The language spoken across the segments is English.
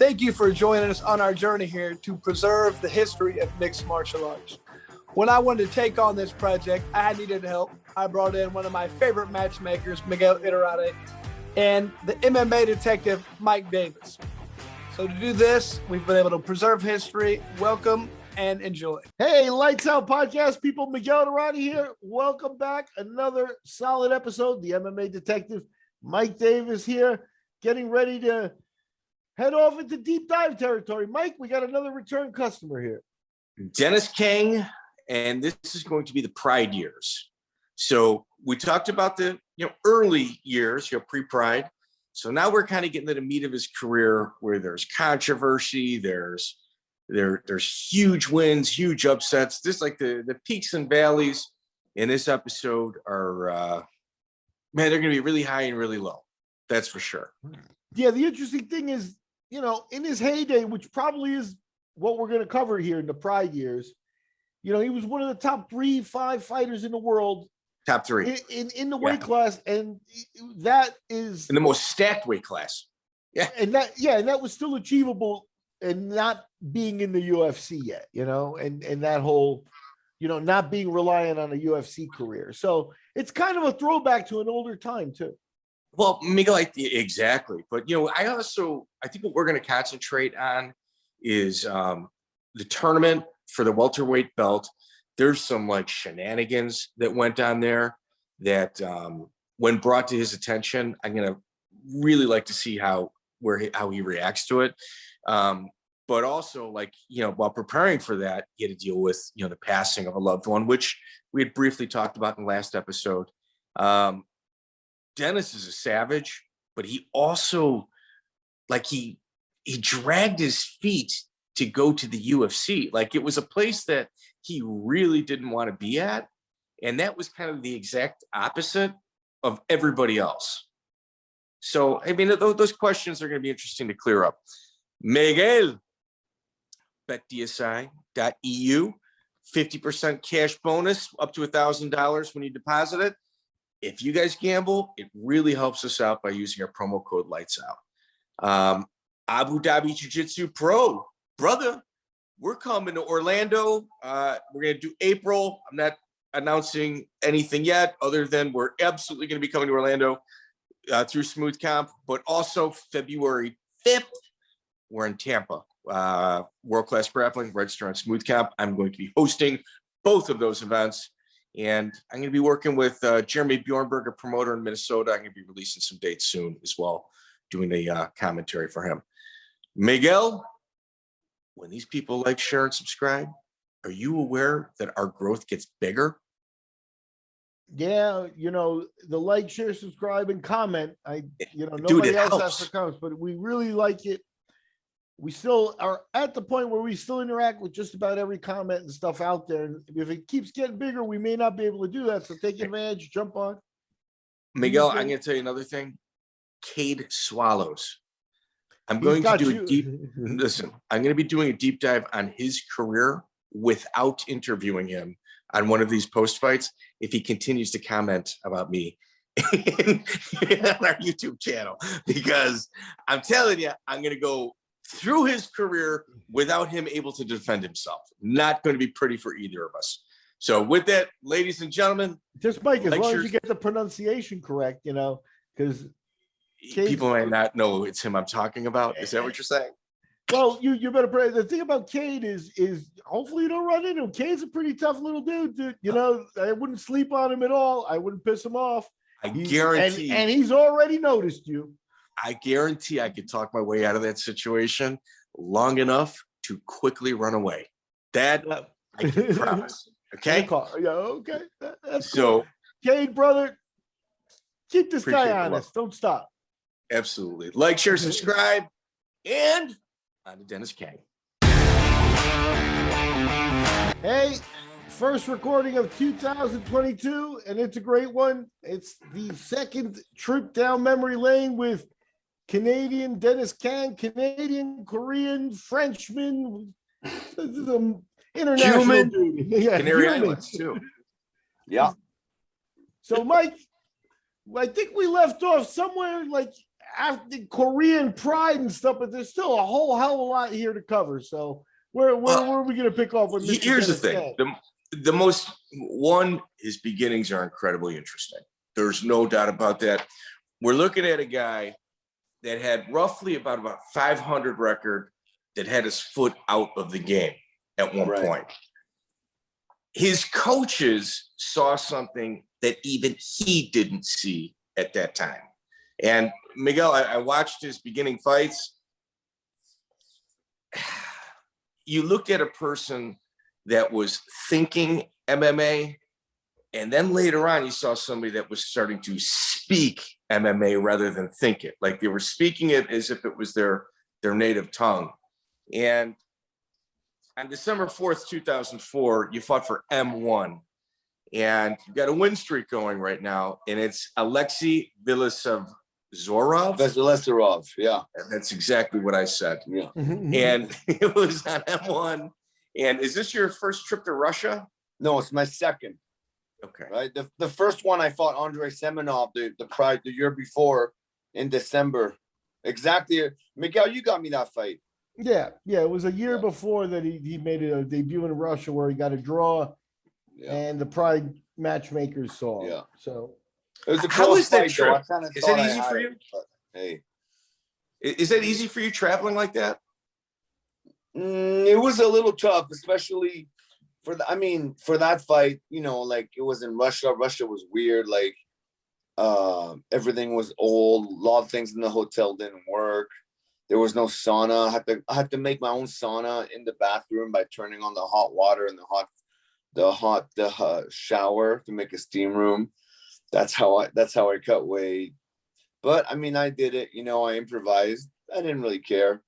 Thank you for joining us on our journey here to preserve the history of mixed martial arts. When I wanted to take on this project, I needed help. I brought in one of my favorite matchmakers, Miguel Iturrate, and the MMA detective, Mike Davis. So to do this, we've been able to preserve history. Welcome and enjoy. Hey, Lights Out Podcast people, Miguel Iturrate here. Welcome back. Another solid episode. The MMA detective, Mike Davis here, getting ready to head off into deep dive territory. Mike, we got another return customer here. Denis Kang, and this is going to be the Pride years. So we talked about the early years, pre-Pride. So now we're kind of getting to the meat of his career, where there's controversy, there's huge wins, huge upsets. This like the peaks and valleys in this episode are they're going to be really high and really low. That's for sure. Yeah, the interesting thing is, in his heyday, which probably is what we're going to cover here in the Pride years, he was one of the top 3-5 fighters in the world. Top 3 in the weight class, and that is in the most stacked weight class. Yeah, and that was still achievable, and not being in the UFC yet, and that whole, not being reliant on a UFC career. So it's kind of a throwback to an older time too. Well, Miguel, exactly. But, I think what we're going to concentrate on is the tournament for the welterweight belt. There's some shenanigans that went on there that when brought to his attention, I'm going to really like to see how he reacts to it. But also while preparing for that, he had to deal with, the passing of a loved one, which we had briefly talked about in the last episode. Denis is a savage, but he also he dragged his feet to go to the UFC. It was a place that he really didn't want to be at. And that was kind of the exact opposite of everybody else. So, those questions are going to be interesting to clear up. Miguel, betdsi.eu, 50% cash bonus up to $1,000 when you deposit it. If you guys gamble, it really helps us out by using our promo code LytesOut. Abu Dhabi Jiu-Jitsu Pro, brother, we're coming to Orlando. We're going to do April. I'm not announcing anything yet, other than we're absolutely going to be coming to Orlando through Smooth Comp, but also February 5th, we're in Tampa. World-class grappling, register on Smooth Comp. I'm going to be hosting both of those events. And I'm going to be working with Jeremy Bjornberg, a promoter in Minnesota. I'm going to be releasing some dates soon as well, doing the commentary for him. Miguel, when these people like, share, and subscribe, are you aware that our growth gets bigger? Yeah, the like, share, subscribe, and comment. Nobody Dude, else helps. has to comment, but we really like it. We still are at the point where we still interact with just about every comment and stuff out there. And if it keeps getting bigger, we may not be able to do that. So take advantage, jump on. Miguel, I'm going to tell you another thing. Cade Swallows. I'm going to do I'm going to be doing a deep dive on his career without interviewing him on one of these post fights if he continues to comment about me on our YouTube channel, because I'm telling you, I'm going to go through his career without him able to defend himself. Not going to be pretty for either of us. So with that, ladies and gentlemen, just Mike, as long as you get the pronunciation correct, because people might not know it's him I'm talking about. Is that what you're saying? Well, you better pray. The thing about Cade is hopefully you don't run into him. Cade's a pretty tough little dude. I wouldn't sleep on him at all. I wouldn't piss him off. I guarantee. And he's already noticed you. I guarantee I could talk my way out of that situation long enough to quickly run away. That I can promise. Okay? Yeah, okay. That's so cool. Cade, brother, keep this guy honest. Don't stop. Absolutely. Like, share, subscribe, and on to Denis Kang. Hey, first recording of 2022, and it's a great one. It's the second trip down memory lane with Canadian Denis Kang, Canadian, Korean, Frenchman, international Human, dude. Canary Islands too. Yeah. So, Mike, I think we left off somewhere after Korean Pride and stuff, but there's still a whole hell of a lot here to cover. So where are we going to pick off with Mr. Here's Denis the thing. Kang? His beginnings are incredibly interesting. There's no doubt about that. We're looking at a guy that had roughly about 500 record, that had his foot out of the game at one point. His coaches saw something that even he didn't see at that time. And Miguel, I watched his beginning fights. You looked at a person that was thinking MMA, and then later on, you saw somebody that was starting to speak MMA rather than think it. Like they were speaking it as if it was their native tongue. And on December 4th, 2004, you fought for M1. And you've got a win streak going right now, and it's Alexei Veselovzorov. Veselovzorov, yeah. That's exactly what I said. Yeah. And it was on M1. And is this your first trip to Russia? No, it's my second. Okay. Right. The first one I fought Andrei Semenov, the Pride the year before in December. Exactly. Miguel, you got me that fight. Yeah. It was a year before that he made a debut in Russia where he got a draw, and the Pride matchmakers saw. Yeah. So it was a how is that trip? Is that easy for you? Hey, is that easy for you traveling like that? It was a little tough, especially for that fight. Like it was in Russia. Russia was weird. Like everything was old. A lot of things in the hotel didn't work. There was no sauna. I had to make my own sauna in the bathroom by turning on the hot water and the hot shower to make a steam room. That's how I cut weight. But I did it. I improvised. I didn't really care.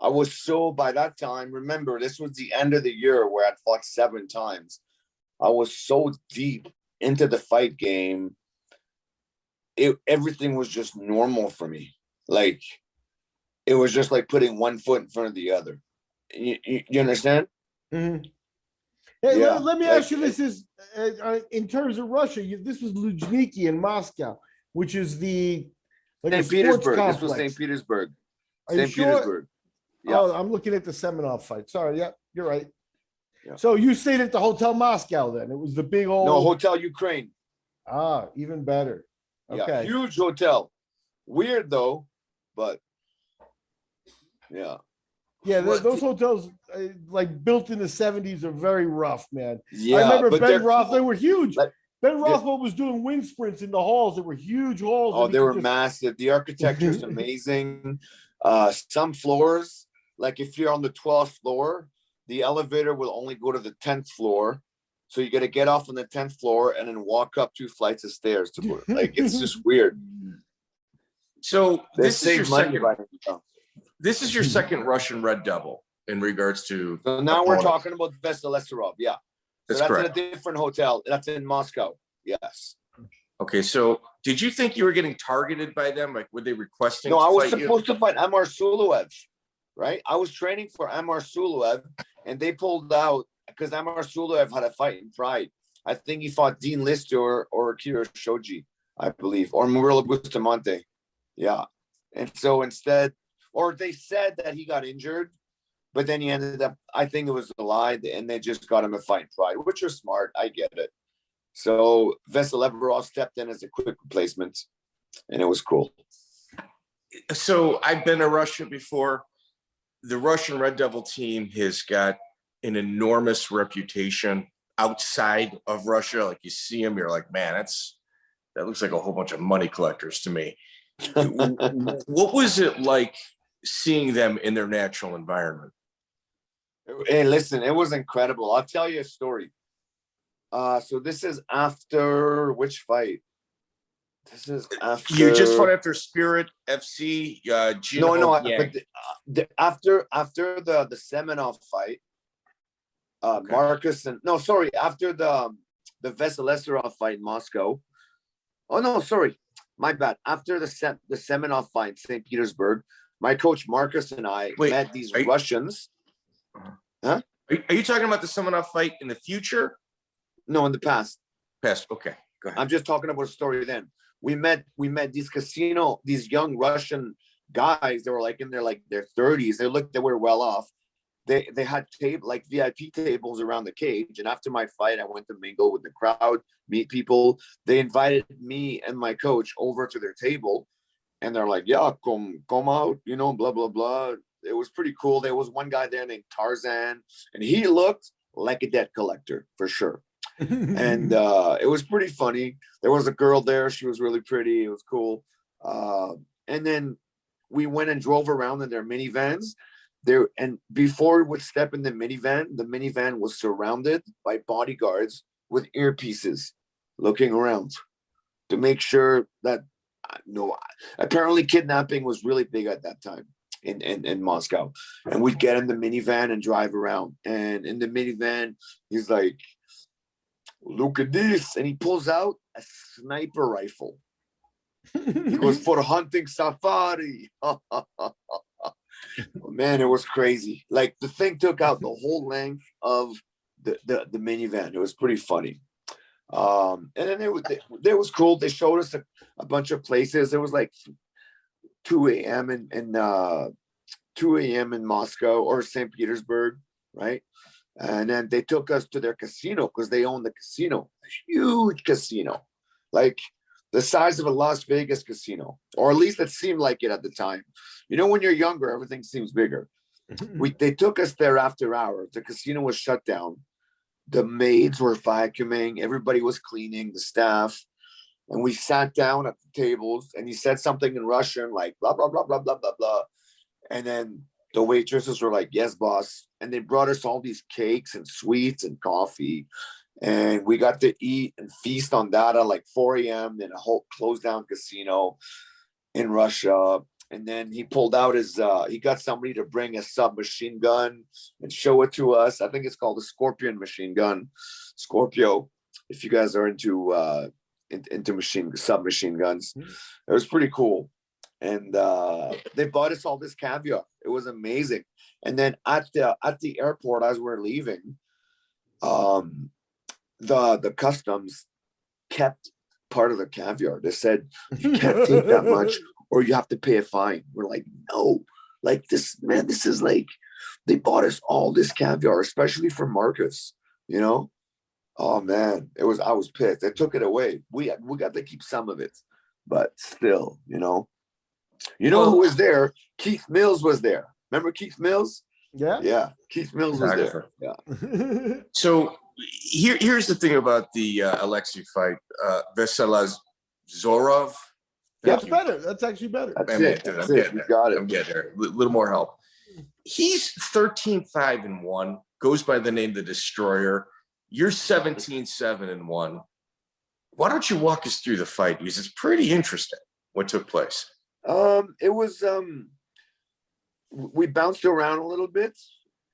I was so, by that time, remember, this was the end of the year where I'd fought 7 times. I was so deep into the fight game. Everything was just normal for me. Like, it was just like putting one foot in front of the other. You understand? Mm-hmm. Hey, yeah. let me ask you this: in terms of Russia, this was Luzhniki in Moscow, which is the St. Petersburg. This was St. Petersburg. St. Petersburg. Yeah. Oh, I'm looking at the Semenov fight. Sorry, yeah, you're right. Yeah. So you stayed at the Hotel Moscow then? It was the big old Hotel Ukraine. Ah, even better. Okay. Yeah, huge hotel. Weird though, but yeah. Yeah, those hotels like built in the 70s are very rough, man. Yeah, I remember Ben Roth, cool. They were huge. Ben Rothwell was doing wind sprints in the halls. They were huge halls. Oh, they were massive. The architecture is amazing. Some floors, like if you're on the 12th floor, the elevator will only go to the 10th floor. So you got to get off on the 10th floor and then walk up 2 flights of stairs to work. Like, it's just weird. So this is your second Russian Red Devil in regards to. So now we're talking about Veselovzorov. Yeah. So that's correct. in a different hotel. That's in Moscow. Yes. Okay. So did you think you were getting targeted by them? Like, were they requesting? No, I was supposed to fight Amar Suloev, right? I was training for Amar Suloev and they pulled out because Amar Suloev had a fight in Pride. I think he fought Dean Lister or Akira Shoji, I believe, or Murilo Bustamante. Yeah. And so instead, or they said that he got injured, but then he ended up, I think it was a lie, and they just got him a fight in Pride, which is smart. I get it. So Veselovzorov stepped in as a quick replacement, and it was cool. So I've been to Russia before. The Russian Red Devil team has got an enormous reputation outside of Russia. Like, you see them, you're like, man, that looks like a whole bunch of money collectors to me. What was it like seeing them in their natural environment? Hey, listen, it was incredible. I'll tell you a story. So this is after which fight? This is after you just fought after Spirit FC. But after the Semenov fight, okay. Marcus and after the Veselovzorov fight in Moscow. Oh no, sorry, my bad. After the Semenov fight in St. Petersburg, my coach Marcus and I met these Russians. Huh? Are you talking about the Semenov fight in the future? No, in the past. Past. Okay, go ahead. I'm just talking about a story then. we met these young Russian guys. They were like in their 30s. They were well off. They had like VIP tables around the cage. And after my fight, I went to mingle with the crowd, meet people. They invited me and my coach over to their table, and they're like, "Yeah, come out, blah blah blah." It was pretty cool. There was one guy there named Tarzan, and he looked like a debt collector for sure. And it was pretty funny. There was a girl there. She was really pretty. It was cool. And then we went and drove around in their minivans. And before we would step in the minivan was surrounded by bodyguards with earpieces looking around to make sure that apparently kidnapping was really big at that time in Moscow. And we'd get in the minivan and drive around. And in the minivan, he's like, "Look at this." And he pulls out a sniper rifle. He goes, "For hunting safari." Man, it was crazy. Like, the thing took out the whole length of the minivan. It was pretty funny. And then it was cool. They showed us a bunch of places. It was like 2 a.m. in Moscow or St. Petersburg, right? And then they took us to their casino because they own the casino, a huge casino, like the size of a Las Vegas casino, or at least it seemed like it at the time. When you're younger, everything seems bigger. They took us there after hours. The casino was shut down. The maids were vacuuming. Everybody was cleaning, the staff. And we sat down at the tables, and he said something in Russian, like blah, blah, blah, blah, blah, blah, blah. And then the waitresses were like, "Yes, boss." And they brought us all these cakes and sweets and coffee. And we got to eat and feast on that at like 4 a.m. in a whole closed down casino in Russia. And then he pulled out he got somebody to bring a submachine gun and show it to us. I think it's called the Scorpion machine gun, Scorpio, if you guys are into submachine guns. It was pretty cool. And they bought us all this caviar. It was amazing. And then at the airport, as we're leaving, the customs kept part of the caviar. They said, "You can't take that much, or you have to pay a fine." We're like, "No, like this, man, this is like," they bought us all this caviar, especially for Marcus, Oh man, I was pissed. They took it away. We got to keep some of it, but still, who was there? Keith Mills was there. Remember Keith Mills? Yeah. Keith Mills was there. Yeah. So here's the thing about the Alexei fight. Veselovzorov. That's better. That's actually better. I'm getting there. A little more help. He's 13-5-1. Goes by the name The Destroyer. You're 17-7-1. Why don't you walk us through the fight? Because it's pretty interesting what took place. It was we bounced around a little bit,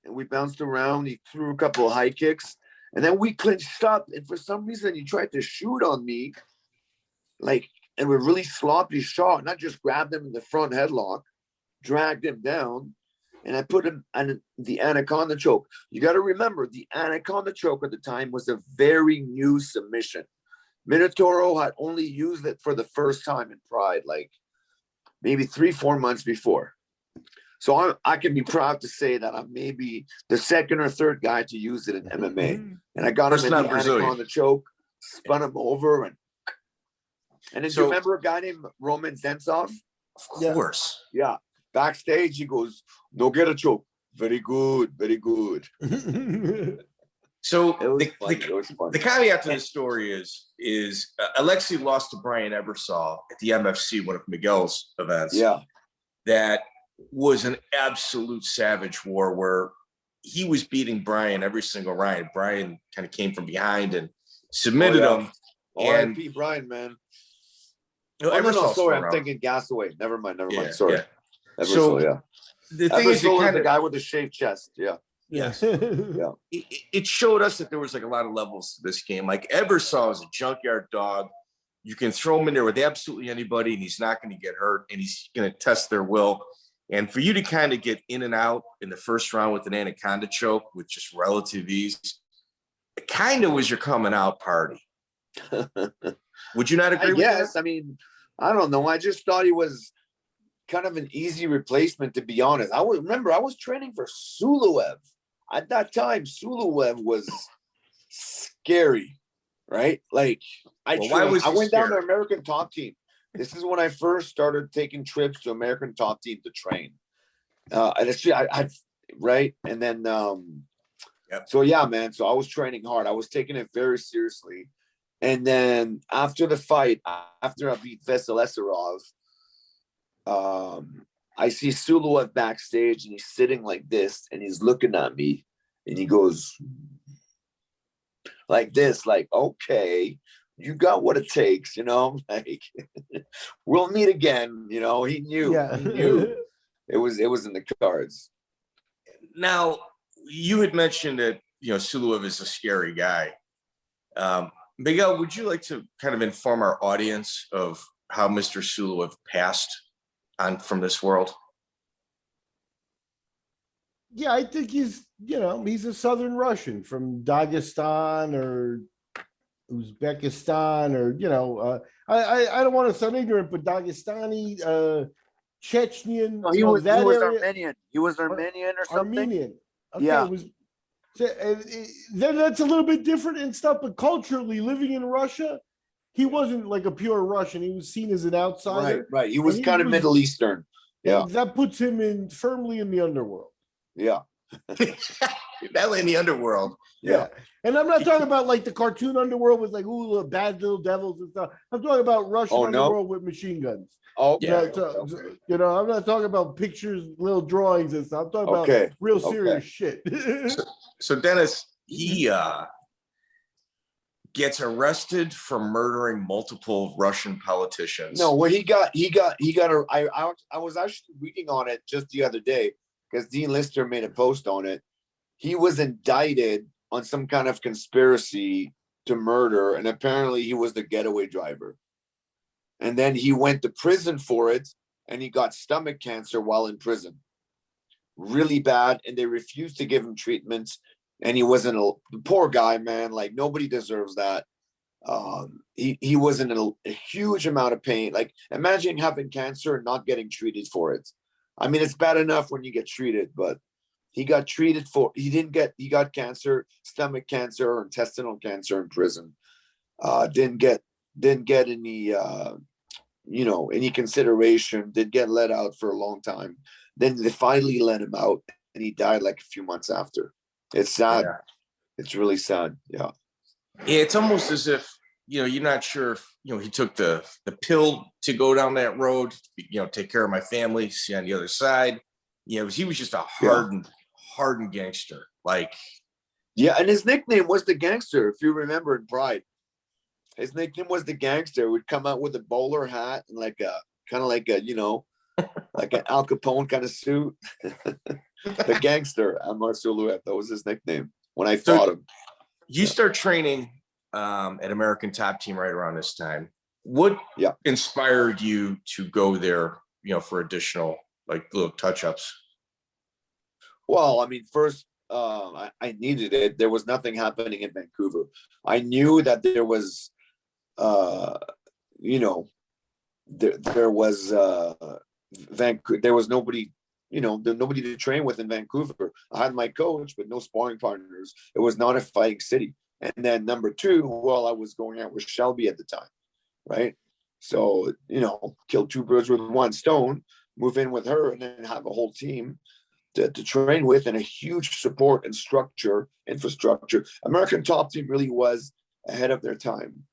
and we bounced around. He threw a couple of high kicks, and then we clinched up. And for some reason, he tried to shoot on me, and we really sloppy shot. Not just grabbed him in the front headlock, dragged him down, and I put him on the Anaconda choke. You got to remember, the Anaconda choke at the time was a very new submission. Minotauro had only used it for the first time in Pride, like maybe 3-4 months before. So I can be proud to say that I'm maybe the second or third guy to use it in MMA. And I got him in the Anaconda choke, spun him over, and then you remember a guy named Roman Zentsov? Of course. Yeah. Backstage, he goes, "No, get a choke. Very good, very good." So the caveat to this story is Alexei lost to Brian Ebersol at the MFC, one of Miguel's events. Yeah. That was an absolute savage war where he was beating Brian every single round. Brian kind of came from behind and submitted him. And Brian, man. Sorry, I'm thinking Gasaway. Never mind. Sorry. Yeah. The thing is, the guy with the shaved chest. Yeah. Yes. Yeah. It showed us that there was like a lot of levels to this game. Like Ebersol is a junkyard dog. You can throw him in there with absolutely anybody, and he's not going to get hurt, and he's going to test their will. And for you to kind of get in and out in the first round with an Anaconda choke with just relative ease, it kind of was your coming out party. Would you not agree with Yes. that? I mean, I don't know. I just thought he was kind of an easy replacement, to be honest. I was training for Suloev. At that time, Suloev was scary, right? Like I went down to American Top Team. This is when I first started taking trips to American Top Team to train. And it's right. And then so yeah, man. So I was training hard. I was taking it very seriously. And then after the fight, after I beat Veselovzorov, I see Suloev backstage and he's sitting like this and he's looking at me and he goes like this, like, okay, you got what it takes, like we'll meet again. He knew, he knew it was in the cards. Now, you had mentioned that, Suloev is a scary guy. Miguel, would you like to kind of inform our audience of how Mr. Suloev passed on from this world? Yeah, I think he's a Southern Russian from Dagestan or Uzbekistan or, I don't want to sound ignorant, but Dagestani, Chechnyan. No, he was Armenian. He was Armenian or something. Armenian. Okay, yeah. Then that's a little bit different and stuff, but culturally, living in Russia, he wasn't like a pure Russian. He was seen as an outsider. Right. He was kind of Middle Eastern. Yeah. That puts him firmly in the underworld. Yeah. Definitely in the underworld. Yeah. And I'm not talking about like the cartoon underworld with like, ooh, bad little devils and stuff. I'm talking about Russian underworld with machine guns. Oh, yeah. I'm not talking about pictures, little drawings and stuff. I'm talking about real serious shit. So Dennis, he gets arrested for murdering multiple Russian politicians. No, well, I was actually reading on it just the other day because Dean Lister made a post on it. He was indicted on some kind of conspiracy to murder, and apparently he was the getaway driver. And then he went to prison for it, and he got stomach cancer while in prison. Really bad, and they refused to give him treatment. And he wasn't the poor guy, man. Like, nobody deserves that. He was in a huge amount of pain. Like, imagine having cancer and not getting treated for it. I mean, it's bad enough when you get treated, but he got treated he got cancer, stomach cancer or intestinal cancer in prison. Didn't get any, any consideration, didn't get let out for a long time. Then they finally let him out and he died like a few months after. It's sad. Yeah. It's really sad. Yeah. It's almost as if, you're not sure if, he took the pill to go down that road, take care of my family, see on the other side. He was just a hardened gangster. Like, yeah. And his nickname was the Gangster. If you remember in Pride, his nickname was the Gangster. Would come out with a bowler hat and like a like an Al Capone kind of suit. The Gangster, Amar Suloev. That was his nickname when I fought him. You start training at American Top Team right around this time. What inspired you to go there, for additional like little touch-ups? Well, I mean, first, I needed it. There was nothing happening in Vancouver. I knew that there was, there was Vancouver. There was nobody, nobody to train with in Vancouver. I had my coach, but no sparring partners. It was not a fighting city. And then number two, I was going out with Shelby at the time, right? So, kill two birds with one stone, move in with her, and then have a whole team to train with and a huge support and infrastructure. American Top Team really was ahead of their time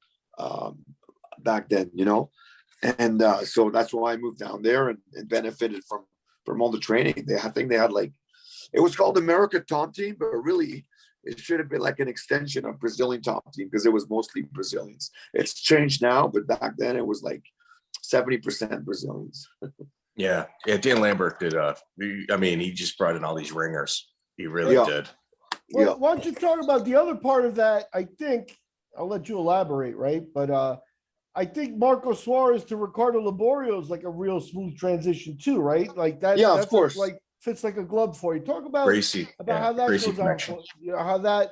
back then, And so that's why I moved down there and benefited from all the training. I think they had it was called American Top Team, but really it should have been like an extension of Brazilian Top Team because it was mostly Brazilians. It's changed now, but back then it was like 70% Brazilians. Yeah. Dan Lambert did. He just brought in all these ringers. He really did. Well, why don't you talk about the other part of that? I think I'll let you elaborate, right? But I think Marco Suarez to Ricardo Liborio is like a real smooth transition too, right? Like that. Yeah, of course. Like fits like a glove for you. Talk about Gracie, how that Gracie goes on. How that,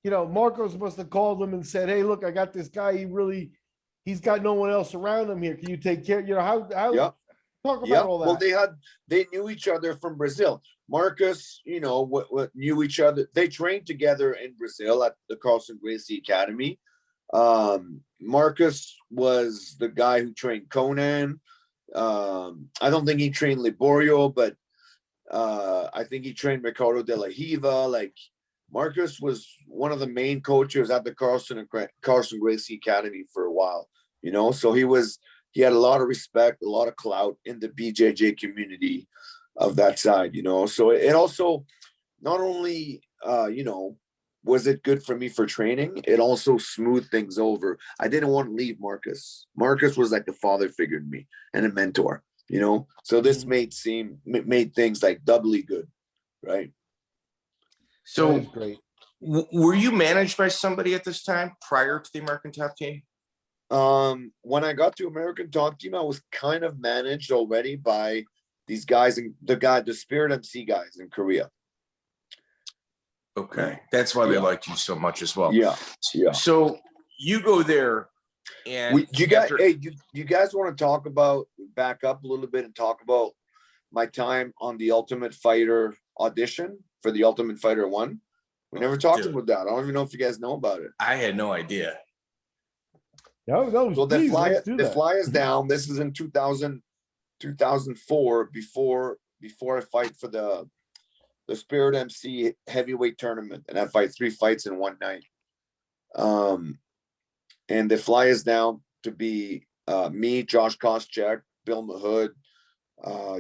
Marcos must have called him and said, "Hey, look, I got this guy. He really, he's got no one else around him here. Can you take care? You know, how Yeah. talk about Yeah. all that. Well, they knew each other from Brazil. Marcus, you know, what knew each other. They trained together in Brazil at the Carlson Gracie Academy. Marcus was the guy who trained Conan. I don't think he trained Liborio, but I think he trained Ricardo de la Riva. Like, Marcus was one of the main coaches at the Carlson Gracie Academy for a while, you know. So he had a lot of respect, a lot of clout in the BJJ community of that side, you know. So it also, not only you know, was it good for me for training, it also smoothed things over. I didn't want to leave Marcus. Marcus was like the father figure to me and a mentor, you know. So this made things like doubly good, right? So So great. were you managed by somebody at this time prior to the American Top Team? When I got to American Top Team, I was kind of managed already by these guys and the Spirit MC guys in Korea. Okay, that's why they liked you so much as well. Yeah. So you go there, and you guys want to back up a little bit and talk about my time on the Ultimate Fighter audition for the Ultimate Fighter 1? We never talked about that. I don't even know if you guys know about it. I had no idea. No, So please, let's do the that. fly is down. This is in 2004, before I fight for the Spirit MC heavyweight tournament, and I fight 3 fights in one night. And the fly is down to be me, Josh Koscheck, Bill Mahood,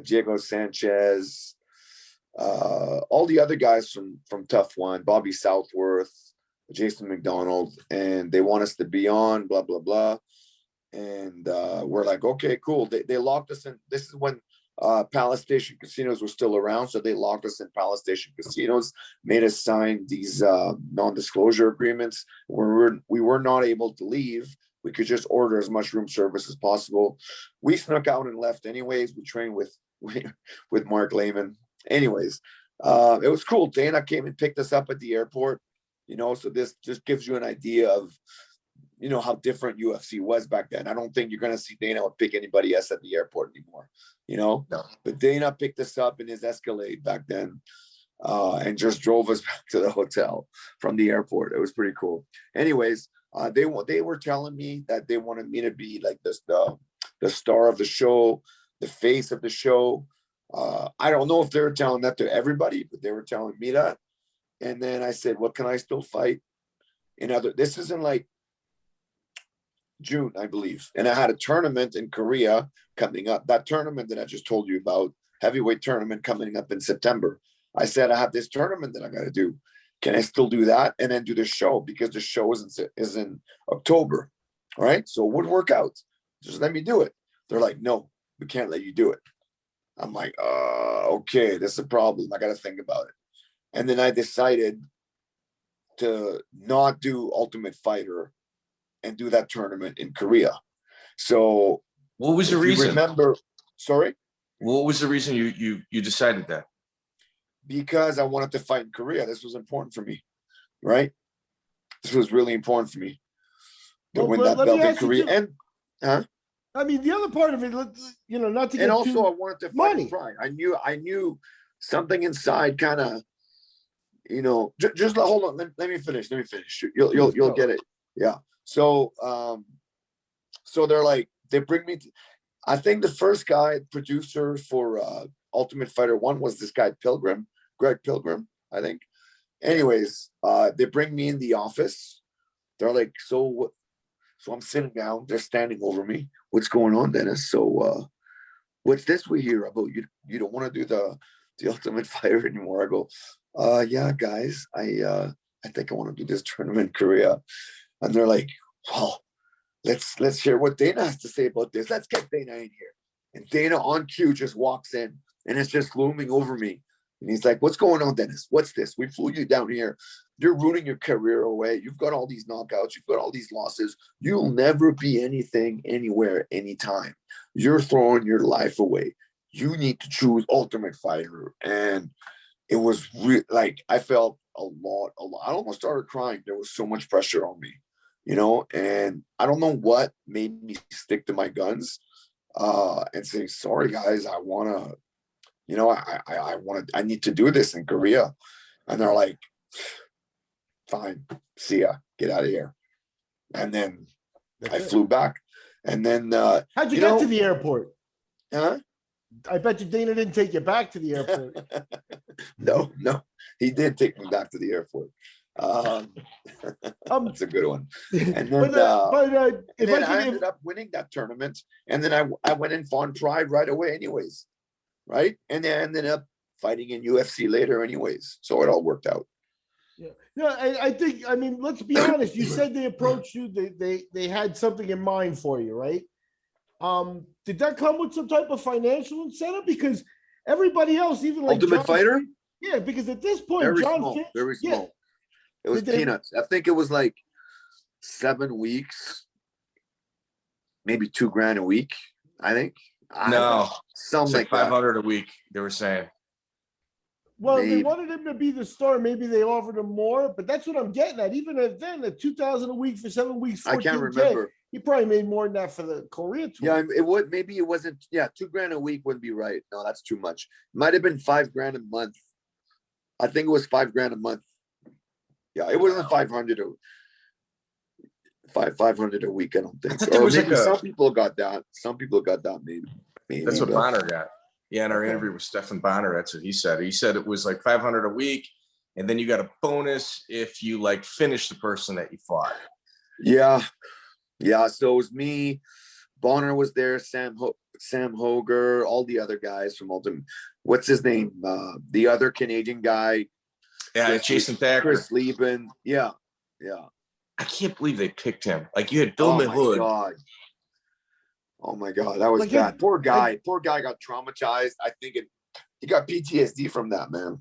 Diego Sanchez, all the other guys from Tough One, Bobby Southworth, Jason McDonald, and they want us to be on, blah, blah, blah. And we're like, okay, cool. They locked us in. This is when Palace Station casinos were still around. So they locked us in Palace Station casinos, made us sign these non-disclosure agreements where we were not able to leave. We could just order as much room service as possible. We snuck out and left anyways. We trained with Mark Lehman. Anyways, it was cool. Dana came and picked us up at the airport, you know, so this just gives you an idea of, you know, how different UFC was back then. I don't think you're going to see Dana would pick anybody else at the airport anymore, you know. No. But Dana picked us up in his Escalade back then and just drove us back to the hotel from the airport. It was pretty cool. Anyways, they were telling me that they wanted me to be like this, the star of the show, the face of the show. I don't know if they were telling that to everybody, but they were telling me that. And then I said, well, can I still fight this is in like June, I believe. And I had a tournament in Korea coming up. That tournament that I just told you about, heavyweight tournament coming up in September. I said, I have this tournament that I got to do. Can I still do that? And then do the show, because the show is in October. All right. So it would work out. Just let me do it. They're like, no, we can't let you do it. I'm like, okay, that's a problem. I got to think about it. And then I decided to not do Ultimate Fighter and do that tournament in Korea. So what was the reason? Remember, sorry? What was the reason you decided that? Because I wanted to fight in Korea. This was important for me, right? This was really important for me to win that belt in Korea. I mean, the other part of it, you know, not to get and also I wanted to fight money. In Pride. I knew something inside kind of, you know, just hold on. Let me finish. You'll get it. Yeah. So, so they're like, they bring me. I think the first guy producer for Ultimate Fighter 1 was this guy Greg Pilgrim, I think. Anyways, they bring me in the office. They're like, so I'm sitting down. They're standing over me. What's going on, Dennis? So, what's this we hear about? You don't want to do the Ultimate Fighter anymore? I go, yeah, guys, I think I want to do this tournament in Korea. And they're like, well, let's hear what Dana has to say about this. Let's get Dana in here. And Dana on cue just walks in, and it's just looming over me. And he's like, what's going on, Dennis? What's this? We flew you down here. You're ruining your career away. You've got all these knockouts. You've got all these losses. You'll never be anything, anywhere, anytime. You're throwing your life away. You need to choose Ultimate Fighter. And it was like, I felt a lot. I almost started crying. There was so much pressure on me. and I don't know what made me stick to my guns and say, sorry guys, I want to, I need to do this in Korea. And they're like, fine, see ya, get out of here. And then I flew back. And then how'd you get to the airport? Huh? I bet you Dana didn't take you back to the airport. No, he did take me back to the airport. That's a good one. And then, I ended up winning that tournament, and then I went and fought Pride right away, anyways, right? And then I ended up fighting in UFC later, anyways. So it all worked out. Yeah, no, I think. I mean, let's be honest. You said they approached you. They had something in mind for you, right? Did that come with some type of financial incentive? Because everybody else, even like Ultimate Fighter, yeah. Because at this point, very John small, Fitch, very small. Yeah. It was peanuts. I think it was like 7 weeks, maybe $2,000 a week. I think. No, something like 500 a week. They were saying. Well, they wanted him to be the star. Maybe they offered him more, but that's what I'm getting at. Even then, at $2,000 a week for 7 weeks, I can't remember. He probably made more than that for the Korea tour. Yeah, it would. Maybe it wasn't. Yeah, $2,000 a week wouldn't be right. No, that's too much. Might have been $5,000 a month. I think it was $5,000 a month. Yeah, it wasn't 500 a week. I don't think. So. Or maybe some people got that. Some people got that. Maybe. That's what Bonner got. Yeah, in our interview with Stefan Bonner, that's what he said. He said it was like 500 a week, and then you got a bonus if you like finish the person that you fought. Yeah. So it was me. Bonner was there. Sam Hoger, all the other guys from Ultimate. What's his name? The other Canadian guy. Yeah, Jason Thacker. Chris Lieben. Yeah. I can't believe they picked him. Like you had Bill Mahood. Oh my God, that was bad. Poor guy got traumatized. I think he got PTSD from that, man.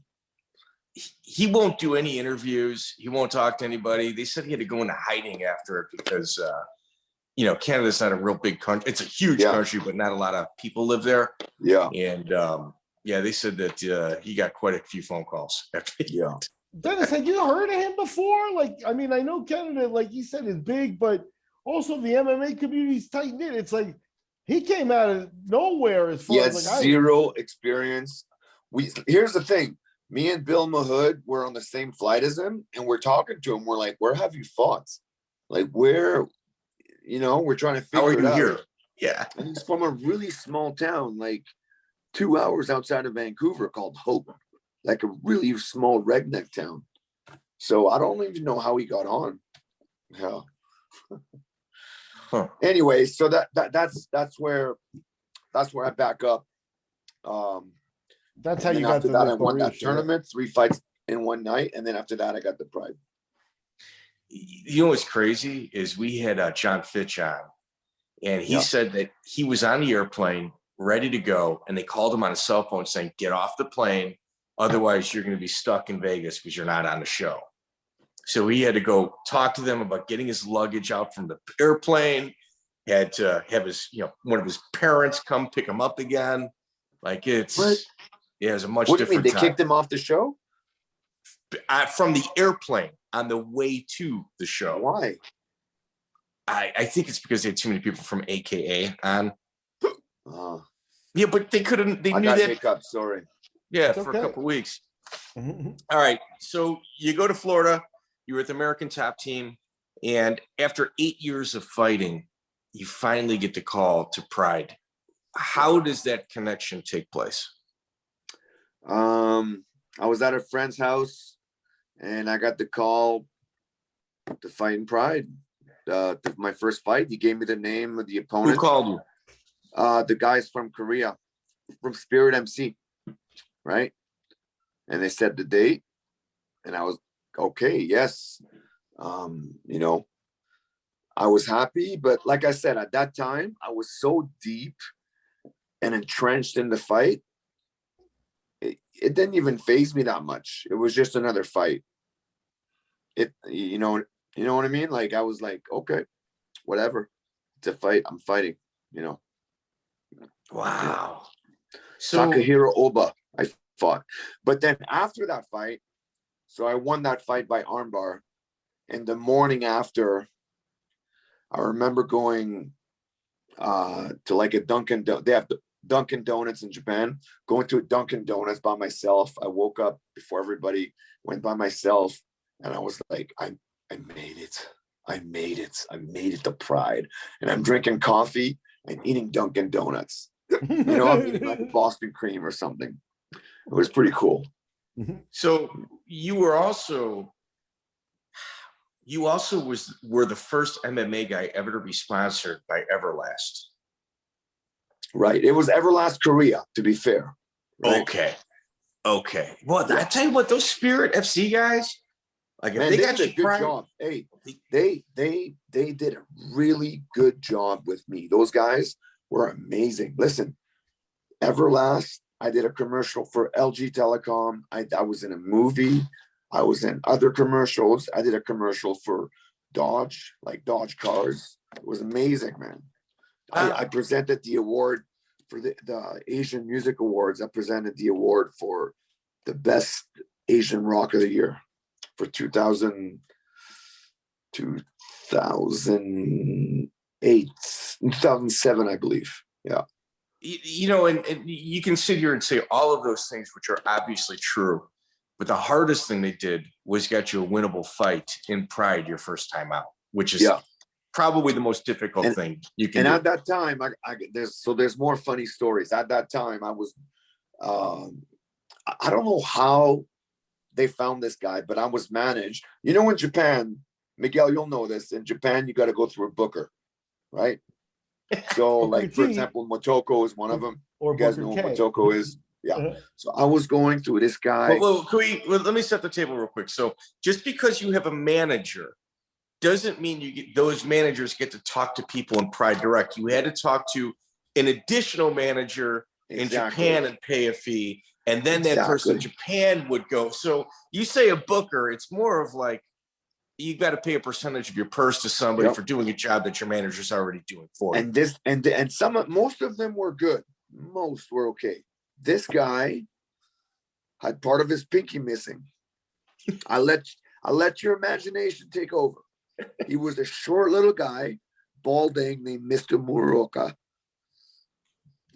He won't do any interviews. He won't talk to anybody. They said he had to go into hiding after it because, Canada's not a real big country. It's a huge country, but not a lot of people live there. Yeah. And they said that he got quite a few phone calls after Dennis, had you heard of him before? Like, I mean, I know Canada, like you said, is big, but also the MMA community's tight knit. It's like he came out of nowhere as far as like zero experience. Here's the thing. Me and Bill Mahood were on the same flight as him, and we're talking to him. We're like, where have you fought? Like, where, we're trying to figure it out. Here? Yeah. And he's from a really small town, like 2 hours outside of Vancouver called Hope, like a really small redneck town. So I don't even know how he got on. Yeah. Huh. Anyway, so that's where I back up. That's how you got after that. I won that tournament, 3 fights in one night, and then after that, I got the Pride. You know what's crazy is we had John Fitch on, and he said that he was on the airplane ready to go, and they called him on his cell phone saying, "Get off the plane, otherwise you're going to be stuck in Vegas because you're not on the show." So he had to go talk to them about getting his luggage out from the airplane. He had to have his, one of his parents come pick him up again. Like it's a much different. What do you mean? They kicked him off the show? From the airplane on the way to the show. Why? I think it's because they had too many people from AKA on. Yeah, but they couldn't. They knew that. Hiccup, sorry. Yeah, for a couple of weeks. All right, so you go to Florida. You were at the American Top Team, and after 8 years of fighting, you finally get the call to Pride. How does that connection take place? I was at a friend's house, and I got the call to fight in Pride. My first fight, he gave me the name of the opponent. Who called you? The guys from Korea, from Spirit MC, right? And they said the date, and I was okay. Yes, I was happy, but like I said, at that time, I was so deep and entrenched in the fight. It didn't even faze me that much. It was just another fight. You know what I mean? Like I was like, okay, whatever. It's a fight. I'm fighting. Wow. So Takahiro Oba, I fought. But then after that fight, so I won that fight by armbar. And the morning after, I remember going to like a Dunkin'. They have Dunkin' Donuts in Japan. Going to a Dunkin' Donuts by myself. I woke up before everybody, went by myself, and I was like, I made it. I made it. I made it to Pride. And I'm drinking coffee and eating Dunkin' Donuts. You know, I'm eating like a Boston cream or something. It was pretty cool. So you were also were the first MMA guy ever to be sponsored by Everlast. Right. It was Everlast Korea, to be fair. Right? Okay. Well, I tell you what, those Spirit FC guys, like, man, if they got did a good job. Hey, they did a really good job with me. Those guys were amazing. Listen, Everlast, I did a commercial for LG Telecom. I was in a movie. I was in other commercials. I did a commercial for Dodge, like Dodge cars. It was amazing, man. I presented the award for the Asian Music Awards. I presented the award for the best Asian rock of the year for 2008, 2007, I believe. Yeah. You know, and you can sit here and say all of those things, which are obviously true, but the hardest thing they did was get you a winnable fight in Pride your first time out, which is probably the most difficult thing you can do. And at that time, there's more funny stories. At that time, I was, I don't know how they found this guy, but I was managed. You know, in Japan, Miguel, you'll know this. In Japan, you got to go through a booker, right? So, like, for example, Motoko is one of them. Or you guys know who Motoko is? Yeah. So I was going through this guy. Well, let me set the table real quick. So just because you have a manager doesn't mean those managers get to talk to people in Pride Direct. You had to talk to an additional manager in Japan and pay a fee. And then that person in Japan would go. So you say a booker, it's more of like, you got to pay a percentage of your purse to somebody for doing a job that your manager's already doing for you. And most of them were good. Most were okay. This guy had part of his pinky missing. I let your imagination take over. He was a short little guy, balding, named Mr. Muroka.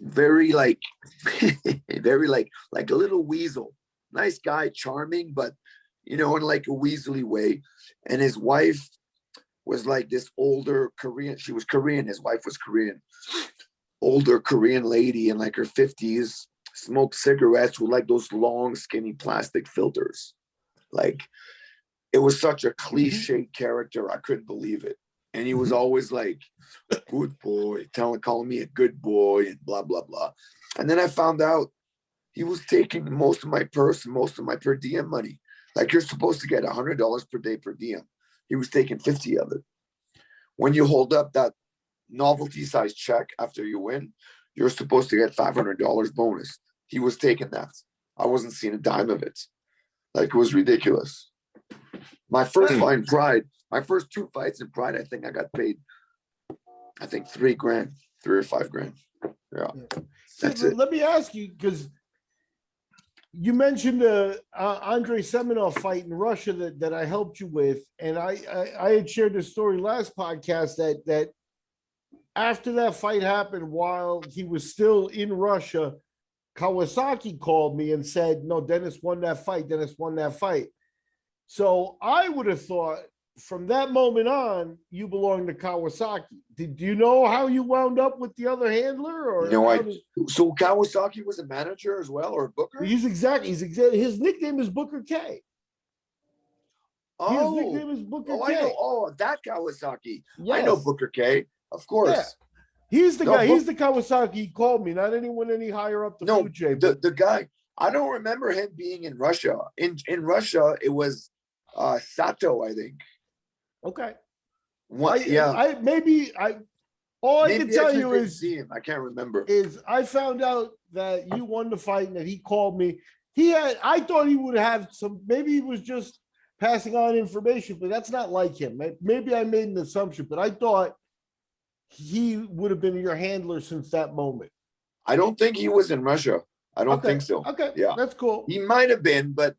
Very like a little weasel. Nice guy, charming, but you know, in like a weaselly way. And his wife was like this older Korean. She was Korean. His wife was Korean. Older Korean lady in like her 50s, smoked cigarettes with like those long, skinny plastic filters. Like, it was such a cliche character. I couldn't believe it. And he was always like, good boy, calling me a good boy and blah, blah, blah. And then I found out he was taking most of my purse and most of my per diem money. Like, you're supposed to get $100 per day per diem. He was taking 50 of it. When you hold up that novelty size check after you win, you're supposed to get $500 bonus. He was taking that. I wasn't seeing a dime of it. Like, it was ridiculous. My first fight in Pride, my first 2 fights in Pride, I think I got paid, $3 or $5 grand. Yeah. That's it. Let me ask you, because you mentioned the Andrei Semenov fight in Russia that I helped you with, and I had shared this story last podcast that after that fight happened, while he was still in Russia, Kawasaki called me and said, no, Dennis won that fight. Dennis won that fight. So I would have thought from that moment on, you belong to Kawasaki. Did you know how you wound up with the other handler? Or so Kawasaki was a manager as well, or a booker? His nickname is Booker K. His nickname is Booker K. I know. Oh, that Kawasaki. Yes. I know Booker K. Of course. Yeah. He's the guy. He's the Kawasaki. He called me, not anyone any higher up the food chain. The guy. I don't remember him being in Russia. In Russia, it was Sato, I think. Okay. All I can tell you is I can't remember. Is I found out that you won the fight and that he called me. I thought he would have some. Maybe he was just passing on information, but that's not like him. Maybe I made an assumption, but I thought he would have been your handler since that moment. I don't think he was in Russia. I don't think so. Okay. Yeah. That's cool. He might have been, but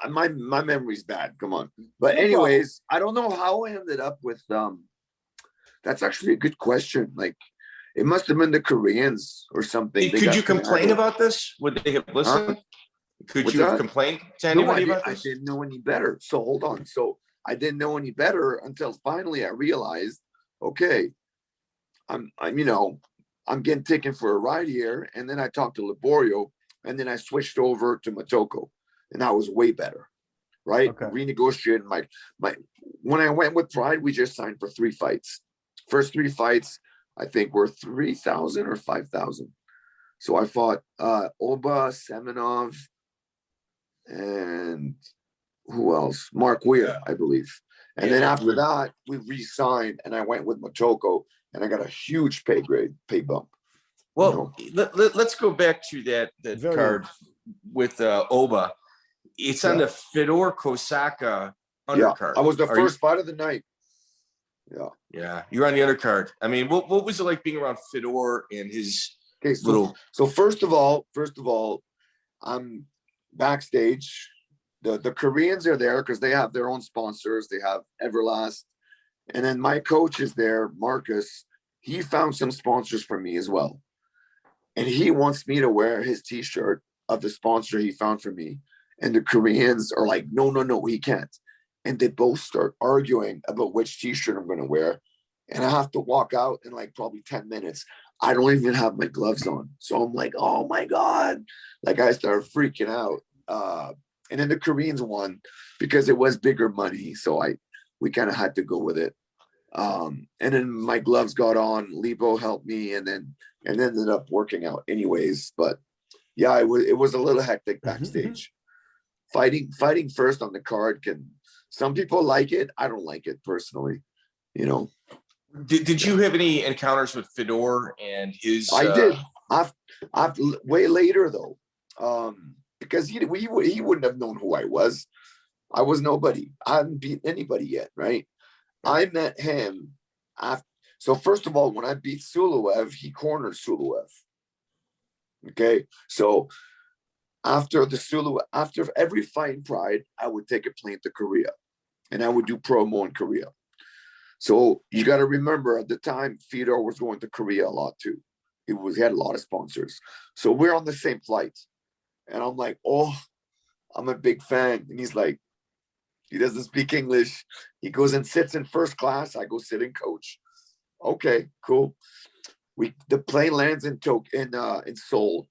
my memory's bad. Come on. But anyways, I don't know how I ended up with That's actually a good question. Like, it must have been the Koreans or something. Could you complain about this? Would they have listened? Could What's you have that? complained to anybody No, about I this? didn't know any better. So hold on. So I didn't know any better until finally I realized, okay, I'm getting taken for a ride here. And then I talked to Liborio, and then I switched over to Motoko, and that was way better. Right? Okay. Renegotiated my when I went with Pride, we just signed for 3 fights. First 3 fights, I think, were 3,000 or 5,000. So I fought Oba, Semenov, and who else? Mark Weir, I believe. And then after that, we re-signed, and I went with Motoko, and I got a huge pay bump. Well, let's go back to that card with Oba. It's on the Fedor Kosaka undercard. I was the first fight of the night. Yeah, you're on the undercard. I mean, what was it like being around Fedor and his little? So first of all, I'm backstage. The Koreans are there because they have their own sponsors. They have Everlast, and then my coach is there, Marcus. He found some sponsors for me as well, and he wants me to wear his T-shirt of the sponsor he found for me. And the Koreans are like, no, he can't. And they both start arguing about which T-shirt I'm going to wear. And I have to walk out in like probably 10 minutes. I don't even have my gloves on. So I'm like, oh my God. Like, I started freaking out. And then the Koreans won because it was bigger money. So we kind of had to go with it. And then my gloves got on. Libo helped me and ended up working out anyways. But yeah, it was a little hectic backstage. Fighting first on the card some people like it. I don't like it personally, Did you have any encounters with Fedor and his? I did. I've way later though, because he wouldn't have known who I was. I was nobody. I hadn't beat anybody yet, right? I met him after. So first of all, when I beat Suloev, he cornered Suloev. Okay, so after every fight in Pride, I would take a plane to Korea, and I would do promo in Korea. So you got to remember, at the time, Fedor was going to Korea a lot too. He had a lot of sponsors. So we're on the same flight, and I'm like, oh, I'm a big fan, and he's like, he doesn't speak English. He goes and sits in first class. I go sit in coach. Okay, cool. The plane lands in Seoul.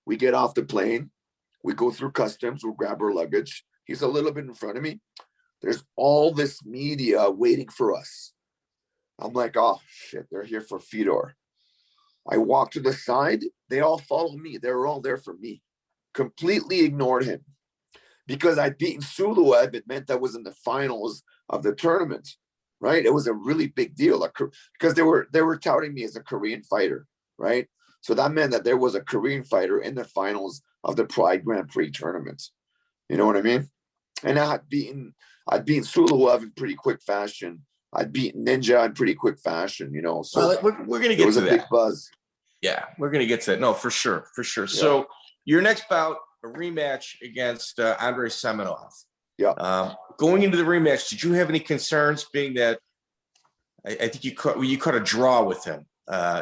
We get off the plane. We go through customs. We'll grab our luggage. He's a little bit in front of me. There's all this media waiting for us. I'm like, oh, shit, they're here for Fedor. I walk to the side. They all follow me. They were all there for me. Completely ignored him. Because I'd beaten Suloev, it meant I was in the finals of the tournament, right? It was a really big deal because they were touting me as a Korean fighter, right? So that meant that there was a Korean fighter in the finals of the Pride Grand Prix tournament. You know what I mean? And I'd beaten Suloev in pretty quick fashion. I'd beaten Ninja in pretty quick fashion, So well, we're going to get to that. It was a big buzz. Yeah, we're going to get to that. No, for sure. Yeah. So your next bout, a rematch against Andrei Semenov. Yeah. Going into the rematch, did you have any concerns, being that I think you caught a draw with him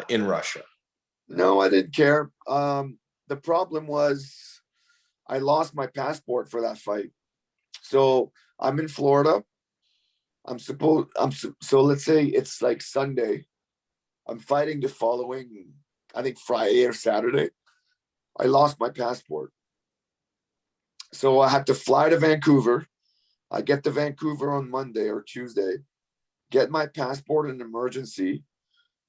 in Russia? No, I didn't care. The problem was I lost my passport for that fight. So I'm in Florida. So let's say it's like Sunday. I'm fighting the following, I think, Friday or Saturday. I lost my passport. So I had to fly to Vancouver. I get to Vancouver on Monday or Tuesday, get my passport in emergency,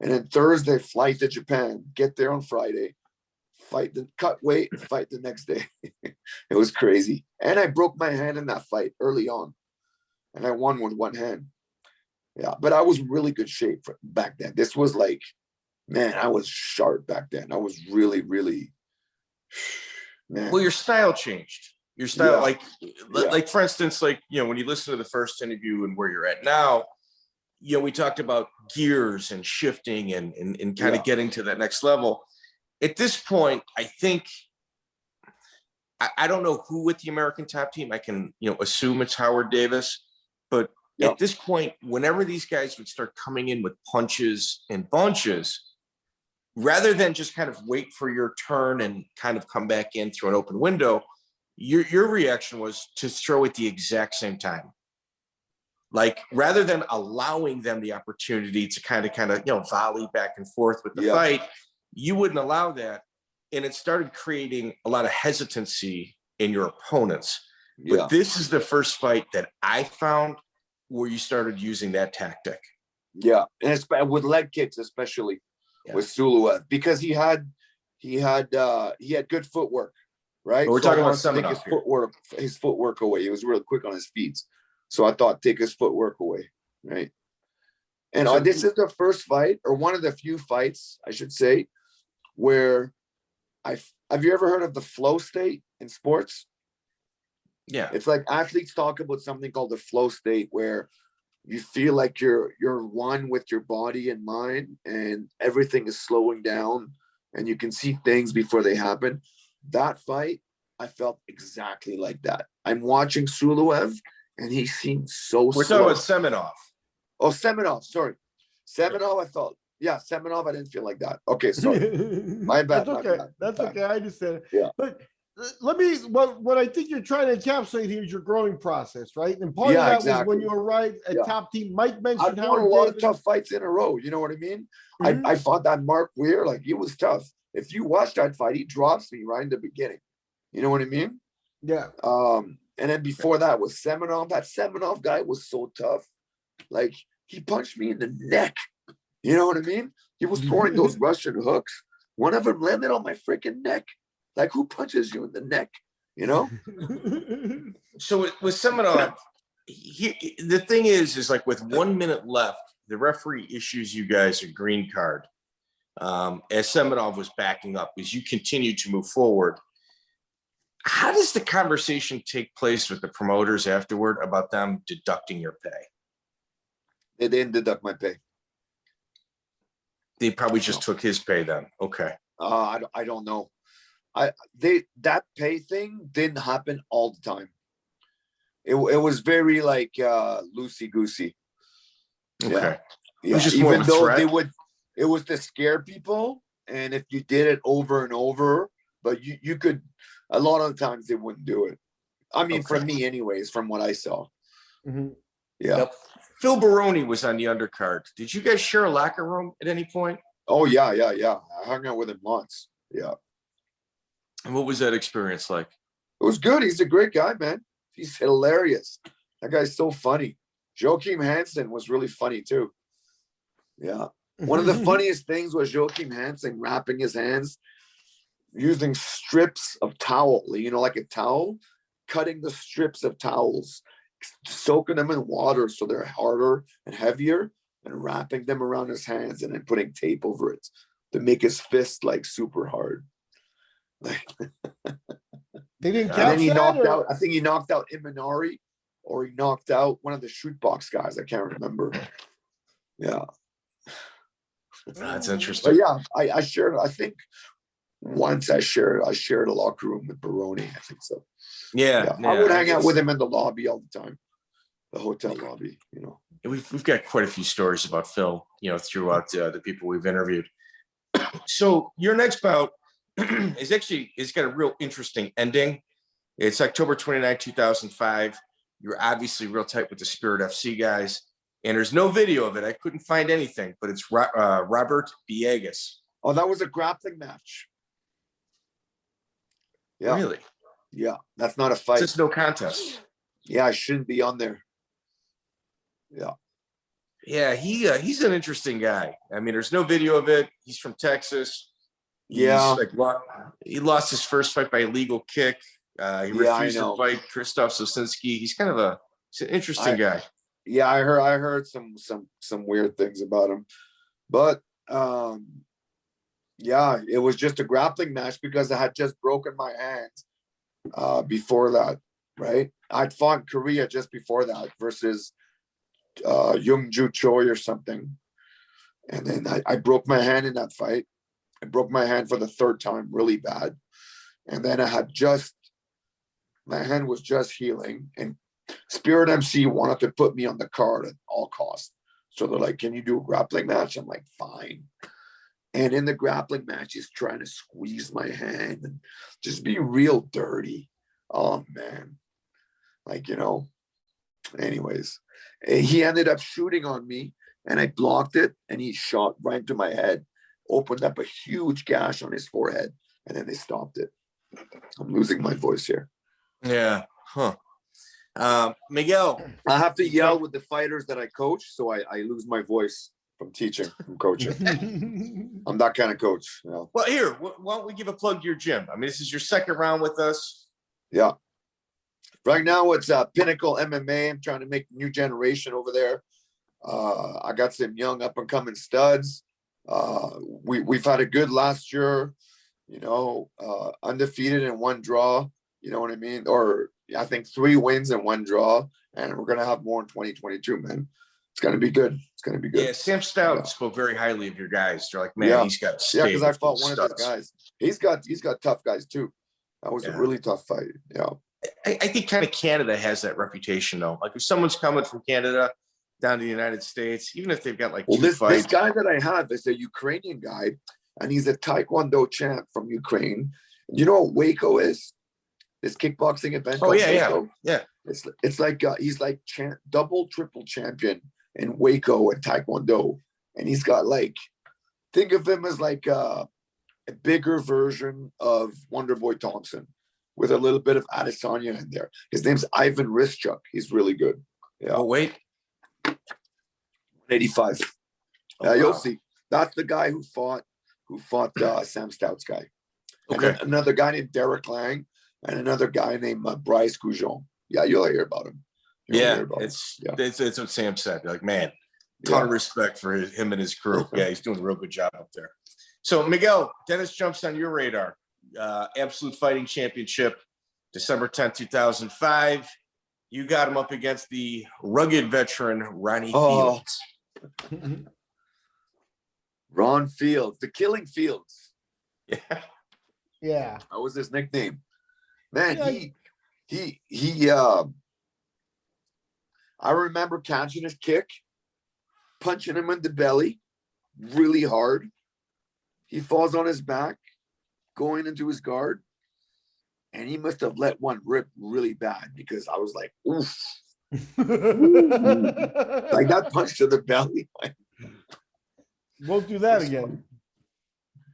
and then Thursday flight to Japan, get there on Friday, fight the cut weight, and fight the next day. It was crazy. And I broke my hand in that fight early on, and I won with one hand. Yeah, but I was in really good shape back then. This was like, man, I was sharp back then. I was really, really, man. Well, your style changed. Your style, like for instance, when you listen to the first interview and where you're at now, we talked about gears and shifting and kind of getting to that next level. At this point, I think, I don't know who with the American top team. I can, assume it's Howard Davis, but at this point, whenever these guys would start coming in with punches and bunches, rather than just kind of wait for your turn and kind of come back in through an open window, your reaction was to throw at the exact same time. Like, rather than allowing them the opportunity to kind of volley back and forth with the fight, you wouldn't allow that. And it started creating a lot of hesitancy in your opponents. But this is the first fight that I found where you started using that tactic. Yeah, and it's with leg kicks, especially with Suloev, because he had good footwork, right? But we're talking about Semenov his footwork away. He was really quick on his feet, so I thought take his footwork away, right? And this is the first fight, or one of the few fights, I should say, where have you ever heard of the flow state in sports? Yeah, it's like athletes talk about something called the flow state, where you feel like you're one with your body and mind, and everything is slowing down, and you can see things before they happen. That fight, I felt exactly like that. I'm watching Suloev, and he seemed so We're slow. talking about Semenov. Oh, Semenov, sorry. Semenov, I felt. Yeah, Semenov, I didn't feel like that. Okay, sorry. My bad. That's okay. That's okay. I understand. Yeah. But let me, what I think you're trying to encapsulate here is your growing process, right? And part of that was when you arrived at top team. Mike mentioned I've won a lot of tough fights in a row. You know what I mean? Mm-hmm. I fought that Mark Weir, like, he was tough. If you watch that fight, he drops me right in the beginning. You know what I mean? Yeah. And then before that was Semenov. That Semenov guy was so tough. Like, he punched me in the neck. You know what I mean? He was throwing those Russian hooks. One of them landed on my freaking neck. Like, who punches you in the neck? You know? So with Semenov, the thing is like, with 1 minute left, the referee issues you guys a green card. As Semenov was backing up, as you continue to move forward, how does the conversation take place with the promoters afterward about them deducting your pay? They didn't deduct my pay. They probably just took his pay then. Okay. I don't know. That pay thing didn't happen all the time. It was very like loosey goosey. Okay. Yeah. It was just Even though threat. it was to scare people, and if you did it over and over, but you could, a lot of the times they wouldn't do it. I mean, for me anyways, from what I saw. Mm-hmm. Yeah. Yep. Phil Baroni was on the undercard. Did you guys share a locker room at any point? Oh yeah. I hung out with him once. Yeah. And what was that experience like? It was good. He's a great guy, man. He's hilarious. That guy's so funny. Joachim Hansen was really funny too. Yeah. One of the funniest things was Joachim Hansen wrapping his hands using strips of towel, like a towel, cutting the strips of towels, soaking them in water so they're harder and heavier, and wrapping them around his hands and then putting tape over it to make his fist like super hard. They didn't and then he knocked out, I think he knocked out Imanari, or he knocked out one of the shoot box guys. I can't remember. Yeah. That's interesting. But yeah, I shared, I think once I shared a locker room with Baroni. I think so. Yeah. I would hang out with him in the lobby all the time, the hotel lobby, We've got quite a few stories about Phil, throughout the people we've interviewed. So your next bout it's got a real interesting ending. It's October 29, 2005. You're obviously real tight with the Spirit FC guys, and there's no video of it. I couldn't find anything, but it's Robert Villegas. Oh, that was a grappling match. Yeah. Really? Yeah, that's not a fight. It's no contest. Yeah, I shouldn't be on there. Yeah. Yeah, he's an interesting guy. I mean, there's no video of it. He's from Texas. He lost his first fight by illegal kick. He refused to fight Krzysztof Sosinski. He's kind of an interesting guy. Yeah, I heard some weird things about him, but yeah, it was just a grappling match because I had just broken my hand before that. Right, I'd fought in Korea just before that versus Jung Gyu Choi or something, and then I broke my hand in that fight. I broke my hand for the third time, really bad, and then my hand was just healing, and Spirit MC wanted to put me on the card at all costs. So they're like, can you do a grappling match? I'm like, fine. And in the grappling match, he's trying to squeeze my hand and just be real dirty. Oh, man. Like, anyways, he ended up shooting on me and I blocked it and he shot right into my head, opened up a huge gash on his forehead, and then they stopped it. I'm losing my voice here. Yeah. Huh. Miguel. I have to yell with the fighters that I coach, so I lose my voice from teaching, from coaching. I'm that kind of coach. Well, here, why don't we give a plug to your gym? I mean, this is your second round with us. Yeah. Right now, it's Pinnacle MMA. I'm trying to make a new generation over there. I got some young up-and-coming studs. We've had a good last year, undefeated in one draw. You know what I mean? Or I think 3 wins and 1 draw, and we're gonna have more in 2022, man. It's gonna be good. It's gonna be good. Yeah, Sam Stout spoke very highly of your guys. They're like, man, he's got because I fought one of his guys. He's got tough guys too. That was a really tough fight. Yeah. I think kind of Canada has that reputation though. Like if someone's coming from Canada down to the United States, even if they've got like 2 fights. This guy that I have is a Ukrainian guy, and he's a Taekwondo champ from Ukraine. You know what Waco is? This kickboxing event. Oh yeah. It's like he's like double, triple champion in Waco and Taekwondo, and he's got like, think of him as like a bigger version of Wonderboy Thompson, with a little bit of Adesanya in there. His name's Ivan Rischuk. He's really good. Yeah. Oh wait, 85. You'll see. That's the guy who fought Sam Stout's guy. Okay. And another guy named Derek Lang. And another guy named Bryce Goujon. Yeah, you'll hear about him. It's what Sam said. Like, man, ton of respect for him and his crew. Yeah, he's doing a real good job up there. So, Miguel, Dennis jumps on your radar. Absolute Fighting Championship, December 10th, 2005. You got him up against the rugged veteran Ronnie Fields. Ron Fields, the Killing Fields. Yeah. That was his nickname. Man, he I remember catching his kick, punching him in the belly really hard. He falls on his back, going into his guard, and he must have let one rip really bad because I was like, oof. Like that punch to the belly. Won't do that again.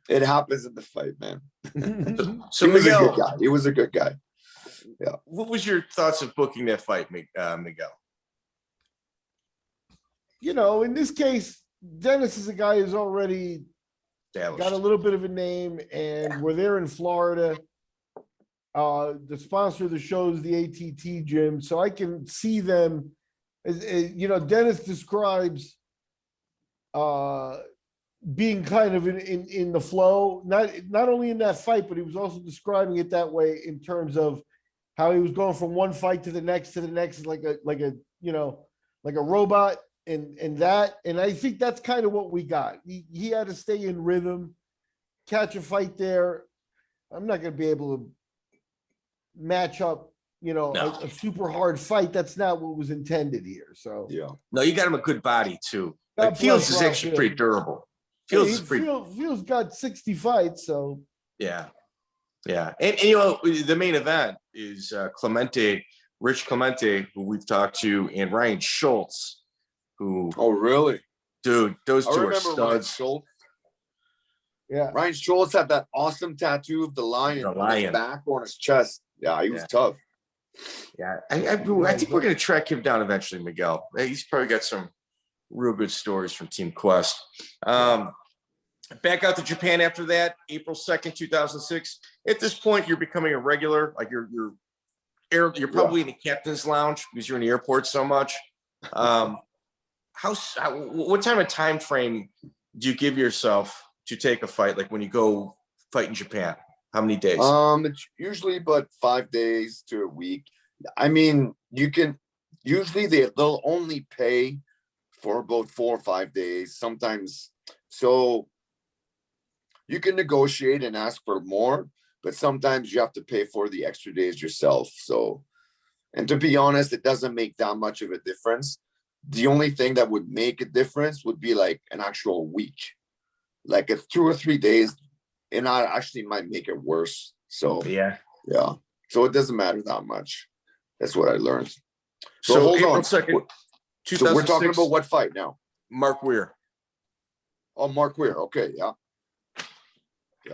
It happens in the fight, man. So he was Miguel, a good guy. He was a good guy. Yeah. What was your thoughts of booking that fight, Miguel? In this case, Dennis is a guy who's already got a little bit of a name, and we're there in Florida. The sponsor of the show is the ATT gym, so I can see them. Dennis describes being kind of in the flow, not only in that fight, but he was also describing it that way in terms of how he was going from one fight to the next, like a robot and that. And I think that's kind of what we got. He had to stay in rhythm, catch a fight there. I'm not going to be able to match up, a super hard fight. That's not what was intended here. So no, you got him a good body too. Like Fields is actually pretty durable. Fields got 60 fights, so yeah. And the main event is Rich Clemente, who we've talked to, and Ryan Schultz, who really? Dude, those two are studs. Ryan Schultz had that awesome tattoo of the lion on his back or on his chest. Yeah, he was tough. Yeah, I think we're gonna track him down eventually, Miguel. He's probably got some real good stories from Team Quest. Back out to Japan after that, April 2nd, 2006. At this point, you're becoming a regular. Like you're probably in the captain's lounge because you're in the airport so much. What time frame do you give yourself to take a fight? Like when you go fight in Japan, how many days? It's usually about 5 days to a week. I mean, usually they'll only pay for about 4 or 5 days sometimes. So you can negotiate and ask for more, but sometimes you have to pay for the extra days yourself. So And to be honest, it doesn't make that much of a difference. The only thing that would make a difference would be like an actual week. Like if 2 or 3 days, and I actually might make it worse. So Yeah. So it doesn't matter that much. That's what I learned. So hold April on. 2nd, So we're talking about what fight now? Mark Weir. Oh, Mark Weir. Okay, yeah.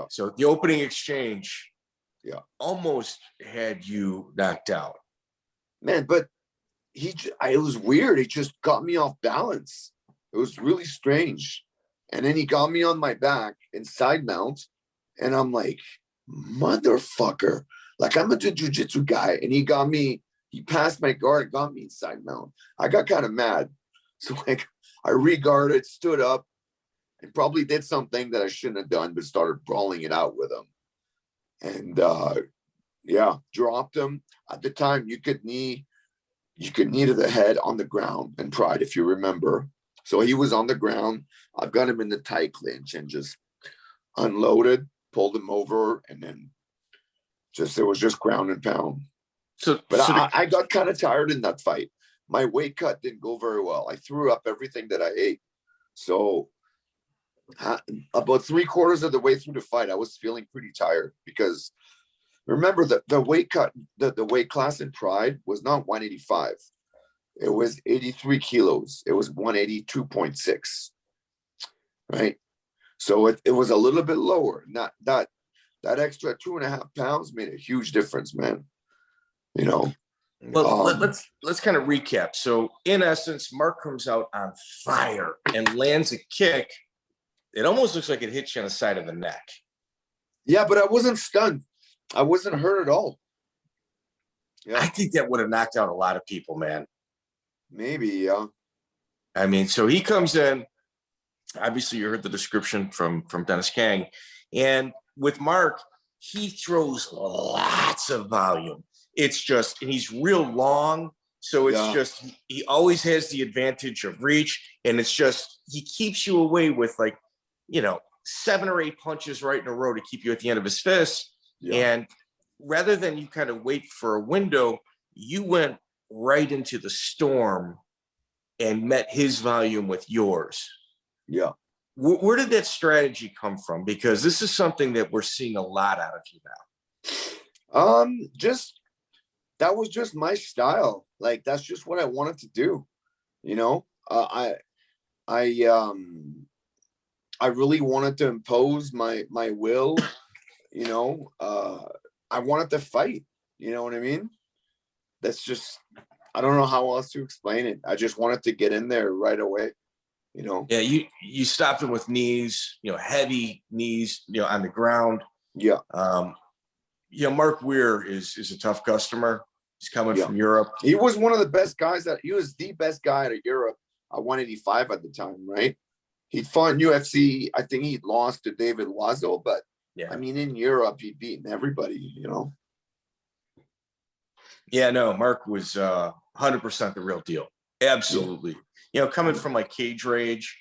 So the opening exchange, almost had you knocked out. Man, but it was weird. He just got me off balance. It was really strange. And then he got me on my back in side mount. And I'm like, motherfucker. Like, I'm a jiu-jitsu guy. And he passed my guard, got me in side mount. I got kind of mad. So, like, I re-guarded, stood up, and probably did something that I shouldn't have done, but started brawling it out with him. And, dropped him. At the time, you could knee to the head on the ground in Pride, if you remember. So he was on the ground. I've got him in the tight clinch and just unloaded, pulled him over, and then it was just ground and pound. I got kind of tired in that fight. My weight cut didn't go very well. I threw up everything that I ate. So about 3/4 of the way through the fight, I was feeling pretty tired because remember that the weight cut, the weight class in Pride was not 185. It was 83 kilos. It was 182.6. Right. So it was a little bit lower. Not that extra 2.5 pounds made a huge difference, man. You know. Well, let's kind of recap. So in essence, Mark comes out on fire and lands a kick. It almost looks like it hits you on the side of the neck. Yeah, but I wasn't stunned. I wasn't hurt at all. Yeah. I think that would have knocked out a lot of people, man. Maybe, yeah. I mean, so he comes in. Obviously, you heard the description from Denis Kang. And with Mark, he throws lots of volume. It's just, and he's real long. So it's just, he always has the advantage of reach. And it's just, he keeps you away with 7 or 8 punches right in a row to keep you at the end of his fist. Yeah. And rather than you kind of wait for a window, you went right into the storm and met his volume with yours. Yeah. Where did that strategy come from? Because this is something that we're seeing a lot out of you now. That was just my style. Like, that's just what I wanted to do. You know, I really wanted to impose my will. You know, I wanted to fight. You know what I mean? That's just, I don't know how else to explain it. I just wanted to get in there right away. You know? Yeah, you stopped him with knees, heavy knees, on the ground. Yeah. Mark Weir is a tough customer. He's coming from Europe. He was one of the best guys he was the best guy out of Europe at 185 at the time, right? He fought in UFC. I think he lost to David Wazo, but I mean, in Europe, he'd beaten everybody, Yeah, no, Mark was 100% the real deal. Absolutely. Coming from like Cage Rage,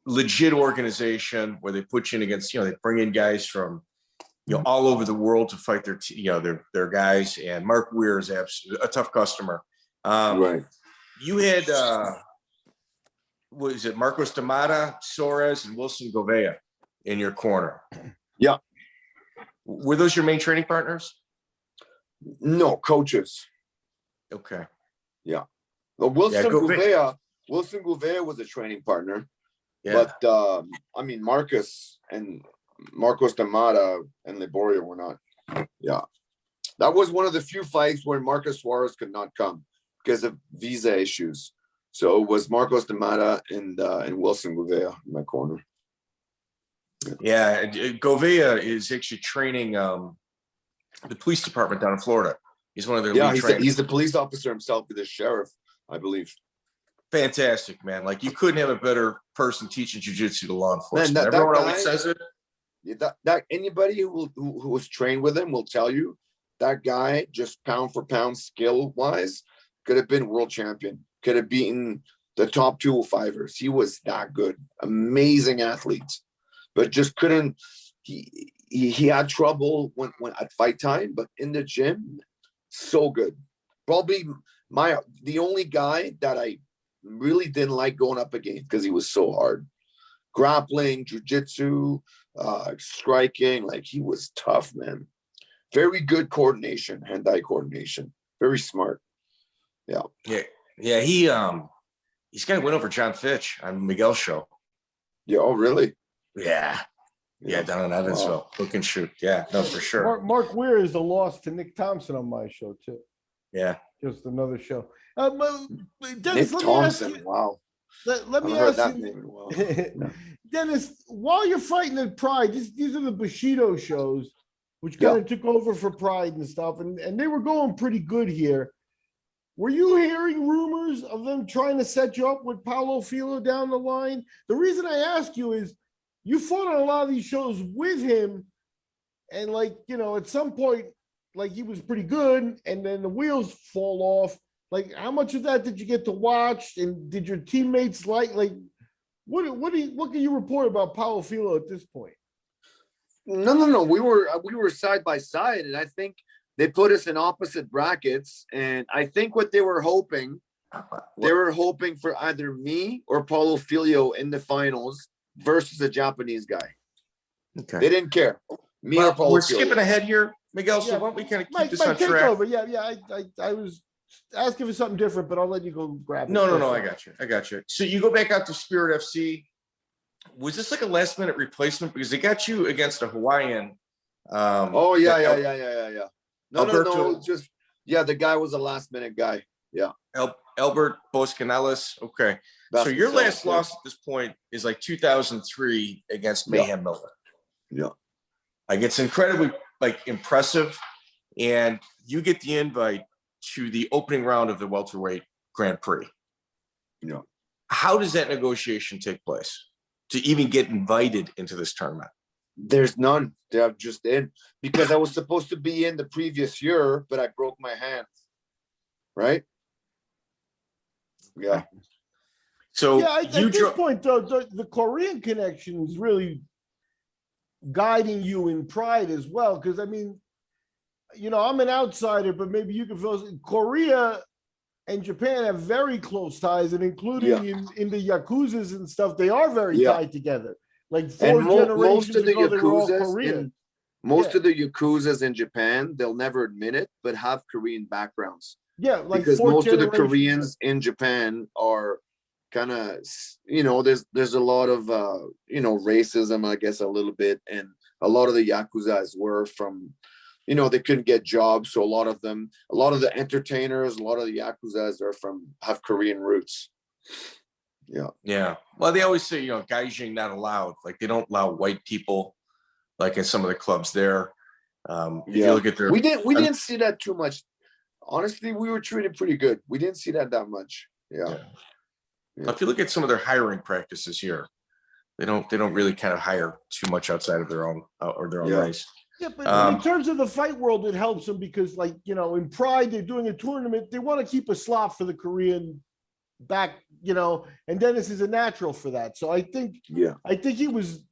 legit organization where they put you in against, they bring in guys from, all over the world to fight their guys. And Mark Weir is absolutely a tough customer. Right. You had, what is it? Marcos Damata, Soares, and Wilson Gouveia in your corner. Yeah. Were those your main training partners? No, coaches. Okay. Yeah. Well, Wilson Gouveia was a training partner. Yeah. But I mean, Marcos Damata and Liborio were not. Yeah. That was one of the few fights where Marcos Suarez could not come because of visa issues. So it was Marcos Damata and Wilson Gouveia in my corner. Yeah, Gouveia is actually training the police department down in Florida. He's one of their lead trainers. He's the police officer himself, the sheriff, I believe. Fantastic, man. Like, you couldn't have a better person teaching jiu-jitsu to law enforcement. Everyone always says it. That anybody who was trained with him will tell you that guy, just pound for pound skill wise, could have been world champion, could have beaten the top 205ers. He was that good, amazing athlete, but just couldn't. He had trouble when at fight time, but in the gym, so good, probably the only guy that I really didn't like going up against because he was so hard. Grappling, jiu-jitsu, striking, like he was tough, man. Very good coordination, hand-eye coordination. Very smart. Yeah. Yeah. He's got to win over John Fitch on Miguel's show. Yeah. Oh, really? Yeah. Yeah, down in Evansville. Wow. Hook and shoot. Yeah, no, for sure. Mark Weir is a loss to Nick Thompson on my show, too. Yeah. Just another show. Nick Dennis, Thompson, wow. Let me ask you, Dennis, while you're fighting at Pride, these are the Bushido shows, which kind of took over for Pride and stuff, and they were going pretty good here. Were you hearing rumors of them trying to set you up with Paulo Filho down the line? The reason I ask you is you fought on a lot of these shows with him, and like, you know, at some point, like he was pretty good, and then the wheels fall off. Like, how much of that did you get to watch, and did your teammates like what can you report about Paulo Filho at this point? No. We were side by side, and I think they put us in opposite brackets. And I think what they were hoping for either me or Paulo Filho in the finals versus a Japanese guy. Okay. They didn't care. Or Paulo Filho. Skipping ahead here, Miguel. So why don't we kind of keep this on track? Over. Yeah. I was asking for something different, but I'll let you go grab it. No. I got you. So you go back out to Spirit FC. Was this like a last minute replacement because they got you against a Hawaiian? Yeah. No. Just the guy was a last minute guy. Yeah. Albert Basconcelles. Okay. So your last loss at this point is like 2003 against Mayhem Miller. Yeah. Like it's incredibly impressive, and you get the invite to the opening round of the welterweight Grand Prix. Yeah. How does that negotiation take place to even get invited into this tournament? There's none. They're just in because I was supposed to be in the previous year, but I broke my hand. Right? Yeah. So at this point, though, the Korean connection is really guiding you in Pride as well. Because I mean, you know, I'm an outsider, but maybe you can feel Korea and Japan have very close ties, and including in the Yakuzas and stuff, they are very tied together. Like four generations ago, they were all Korean. Most of the Yakuzas in Japan, they'll never admit it, but have Korean backgrounds. Yeah, like because most of the Koreans in Japan are kind of, you know, there's a lot of racism, I guess, a little bit, and a lot of the Yakuzas were from, you know, they couldn't get jobs, so a lot of the entertainers, a lot of the Yakuzas have Korean roots. Yeah. Well, they always say, you know, gaijin not allowed. Like they don't allow white people, like in some of the clubs there. If you look at their, we didn't see that too much. Honestly, we were treated pretty good. We didn't see that much. Yeah. If you look at some of their hiring practices here, they don't really kind of hire too much outside of their own race. Yeah, but in terms of the fight world, it helps them because, like, you know, in Pride, they're doing a tournament. They want to keep a slot for the Korean back, you know, and Dennis is a natural for that. So I think he was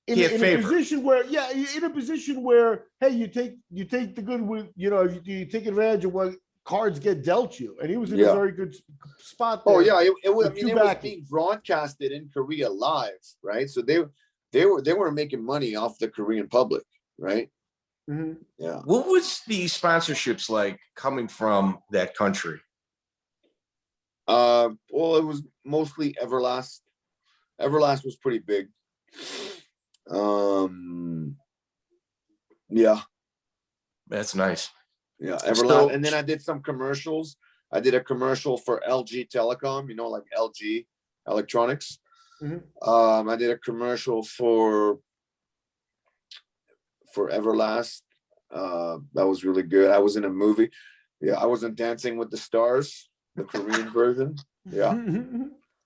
in a position where, hey, you take the good with, you know, you take advantage of what cards get dealt you, and he was in a very good spot there. Oh yeah, it was being broadcasted in Korea live, right? So they were making money off the Korean public, right? Mm-hmm. Yeah. What was the sponsorships like coming from that country? Well, it was mostly Everlast. Everlast was pretty big. Yeah. That's nice. Yeah, Everlast. And then I did some commercials. I did a commercial for LG Telecom, you know, like LG Electronics. Mm-hmm. I did a commercial for Everlast. That was really good. I was in a movie. Yeah, I was in Dancing with the Stars, the Korean version. Yeah.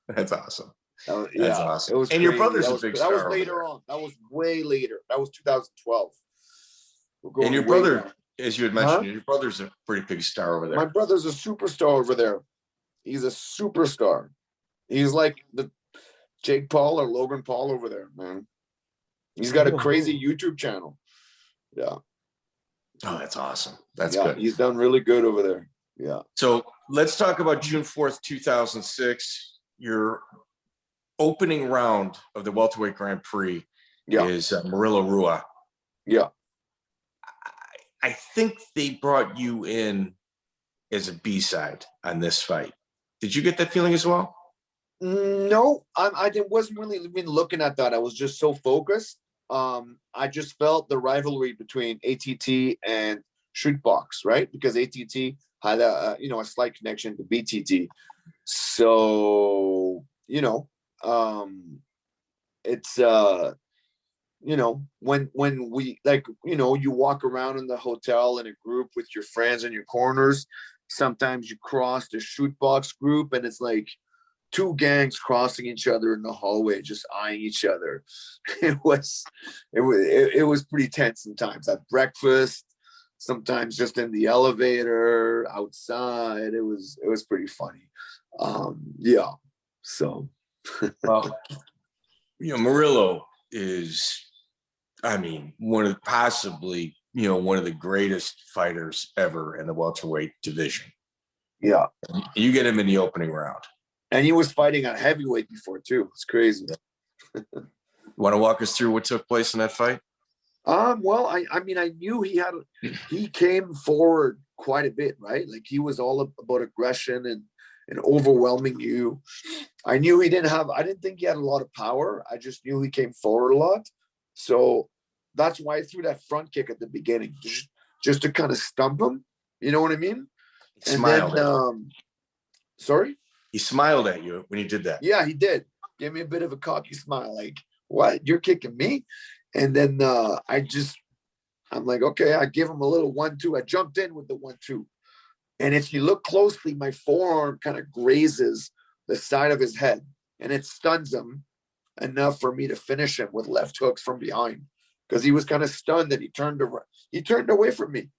That's awesome. That's awesome. It was and crazy. your brother's a big star. That was later on. That was way later. That was 2012. And your brother, as you had mentioned, your brother's a pretty big star over there. My brother's a superstar over there. He's a superstar. He's like the Jake Paul or Logan Paul over there, man. He's got a crazy YouTube channel. Yeah. Oh, that's awesome. That's good. He's done really good over there. Yeah. So let's talk about June 4th, 2006. Your opening round of the welterweight Grand Prix is Murillo Rua. Yeah. I think they brought you in as a B-side on this fight. Did you get that feeling as well? No, I wasn't really even looking at that. I was just so focused. I just felt the rivalry between ATT and Shootbox, right? Because ATT had a slight connection to BTT. So, it's when we you walk around in the hotel in a group with your friends in your corners, sometimes you cross the Shootbox group and it's like two gangs crossing each other in the hallway, just eyeing each other. It was pretty tense sometimes at breakfast, sometimes just in the elevator, outside. It was pretty funny. So well, Murillo is, one of the greatest fighters ever in the welterweight division. Yeah. You get him in the opening round. And he was fighting on heavyweight before too. It's crazy. Want to walk us through what took place in that fight? Well, I knew he came forward quite a bit, right? Like he was all about aggression and overwhelming you. I didn't think he had a lot of power. I just knew he came forward a lot. So that's why I threw that front kick at the beginning, just to kind of stump him. You know what I mean? He smiled. Sorry? He smiled at you when you did that. Yeah, he did. Gave me a bit of a cocky smile, like, what? You're kicking me? And then I'm like, okay, I give him a little 1-2. I jumped in with the 1-2. And if you look closely, my forearm kind of grazes the side of his head and it stuns him enough for me to finish him with left hooks from behind, because he was kind of stunned that he turned away from me.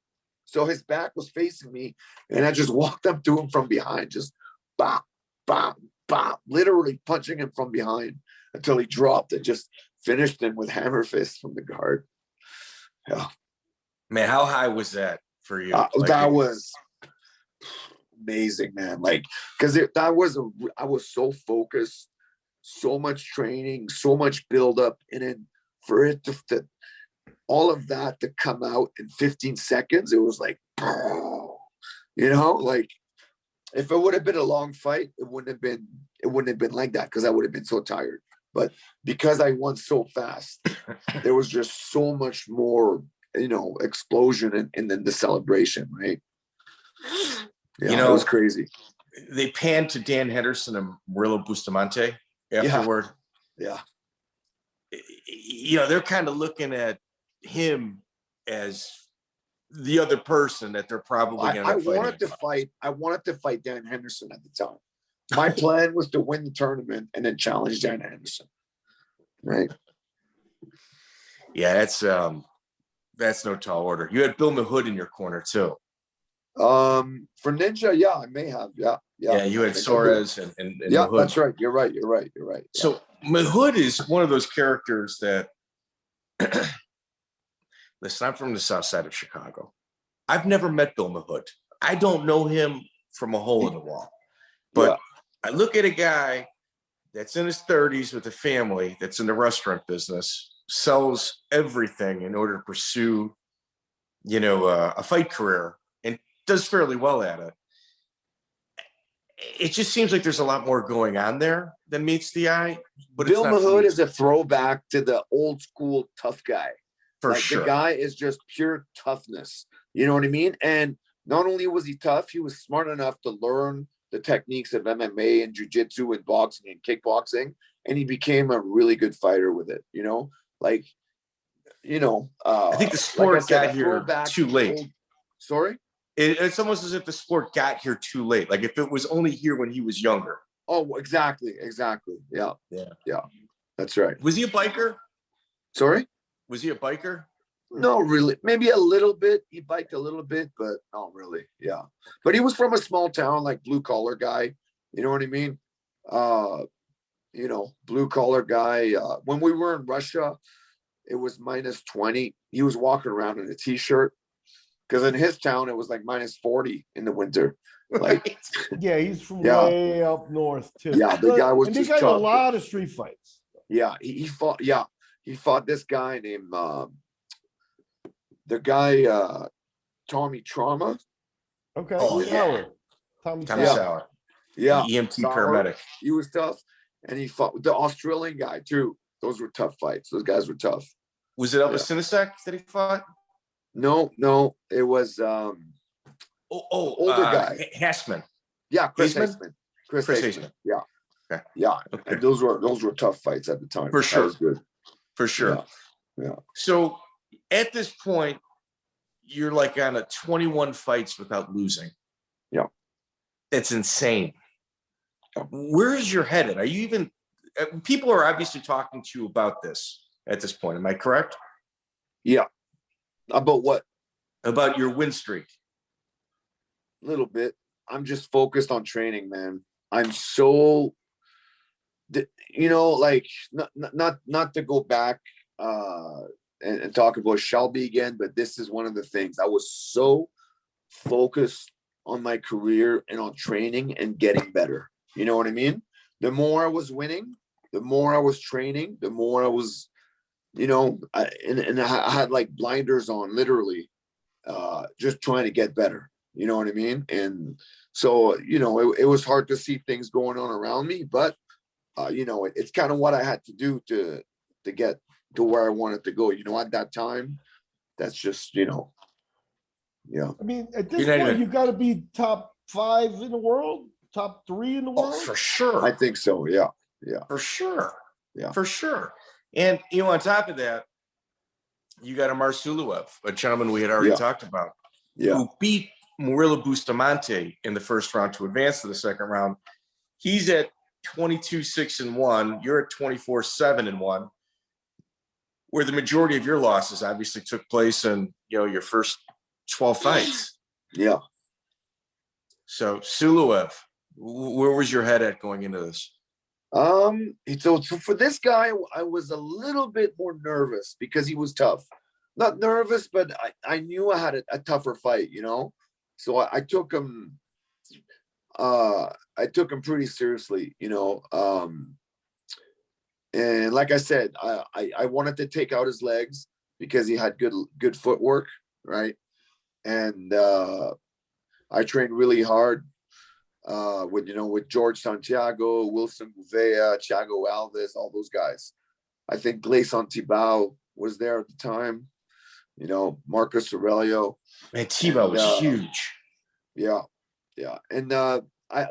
So his back was facing me and I just walked up to him from behind, just bop, bop, bop, literally punching him from behind until he dropped and just finished him with hammer fists from the guard. Yeah. Man, how high was that for you? That was amazing, man. Like, because I was so focused, so much training, so much buildup, and then for it to all of that to come out in 15 seconds, it was like, like if it would have been a long fight, it wouldn't have been like that, because I would have been so tired. But because I won so fast, there was just so much more, explosion and then the celebration, right? Yeah, it was crazy. They panned to Dan Henderson and Murillo Bustamante afterward. Yeah. They're kind of looking at him as the other person that they're probably going to fight. I wanted to fight Dan Henderson at the time. My plan was to win the tournament and then challenge Dan Henderson. Right. Yeah, that's no tall order. You had Bill Mahood in your corner too. For Ninja, yeah, I may have. Yeah, you had Suarez and yeah, Mahood. That's right. You're right. Yeah. So Mahood is one of those characters that listen, I'm from the south side of Chicago. I've never met Bill Mahood. I don't know him from a hole in the wall. But I look at a guy that's in his 30s with a family that's in the restaurant business, sells everything in order to pursue, a fight career, and does fairly well at it. It just seems like there's a lot more going on there than meets the eye. But Bill Mahood is a throwback to the old school tough guy. For sure. The guy is just pure toughness. You know what I mean? And not only was he tough, he was smart enough to learn the techniques of MMA and jiu-jitsu and boxing and kickboxing, and he became a really good fighter with it. I think the sport got here too late. Sorry? It's almost as if the sport got here too late. Like if it was only here when he was younger. Oh, exactly. Yeah. That's right. Was he a biker? Sorry? Was he a biker? No, really. Maybe a little bit. He biked a little bit, but not really. Yeah. But he was from a small town, like blue collar guy. You know what I mean? Blue collar guy. When we were in Russia, it was -20. He was walking around in a t-shirt Because in his town, it was like -40 in the winter. Like, Yeah, he's from way up north too. Yeah, the guy was and just they got a tough. lot of street fights. Yeah, he fought. Yeah, he fought this guy named the guy Tommy Trauma. Okay. Oh, Sauer. Tommy Tommy Sauer. Sauer. Yeah, EMT Sauer. paramedic. He was tough, and he fought the Australian guy too. Those were tough fights. Those guys were tough. Was it Albert Basconcelles that he fought? No, it was older guy. Hassman. Yeah, Chris Haseman? Haseman. Chris Haseman. Yeah. Okay. Yeah. Okay. And those were tough fights at the time. For sure. That was good. For sure. Yeah. So at this point, you're like on a 21 fights without losing. Yeah. That's insane. Yeah. Where's your head at? Are you even, people are obviously talking to you about this at this point. Am I correct? Yeah. About what? About your win streak. A little bit. I'm just focused on training, man. I'm so, like not to go back and talk about Shelby again, but this is one of the things. I was so focused on my career and on training and getting better. You know what I mean? The more I was winning, the more I was training, the more I was, I had like blinders on, literally, just trying to get better. You know what I mean? And so, it was hard to see things going on around me, but, it's kind of what I had to do to get to where I wanted to go. At that time, that's just, yeah. I mean, at this point, you got to be top 5 in the world, top 3 in the world. Oh, for sure. I think so. Yeah. Yeah. For sure. Yeah. For sure. And, on top of that, you got Amar Suloev, a gentleman we had already talked about, who beat Murilo Bustamante in the first round to advance to the second round. He's at 22-6-1. You're at 24-7-1, where the majority of your losses obviously took place in, your first 12 fights. Yeah. So Suloev, where was your head at going into this? So for this guy, I was a little bit more nervous because he was tough. Not nervous, but I knew I had a tougher fight, So I took him. I took him pretty seriously, and like I said, I wanted to take out his legs because he had good footwork, right? And I trained really hard with George Santiago, Wilson Gouveia, Thiago Alves, all those guys. I think Gleison Thibault was there at the time. Marcus Aurelio. Man, Thibault was huge. Yeah. And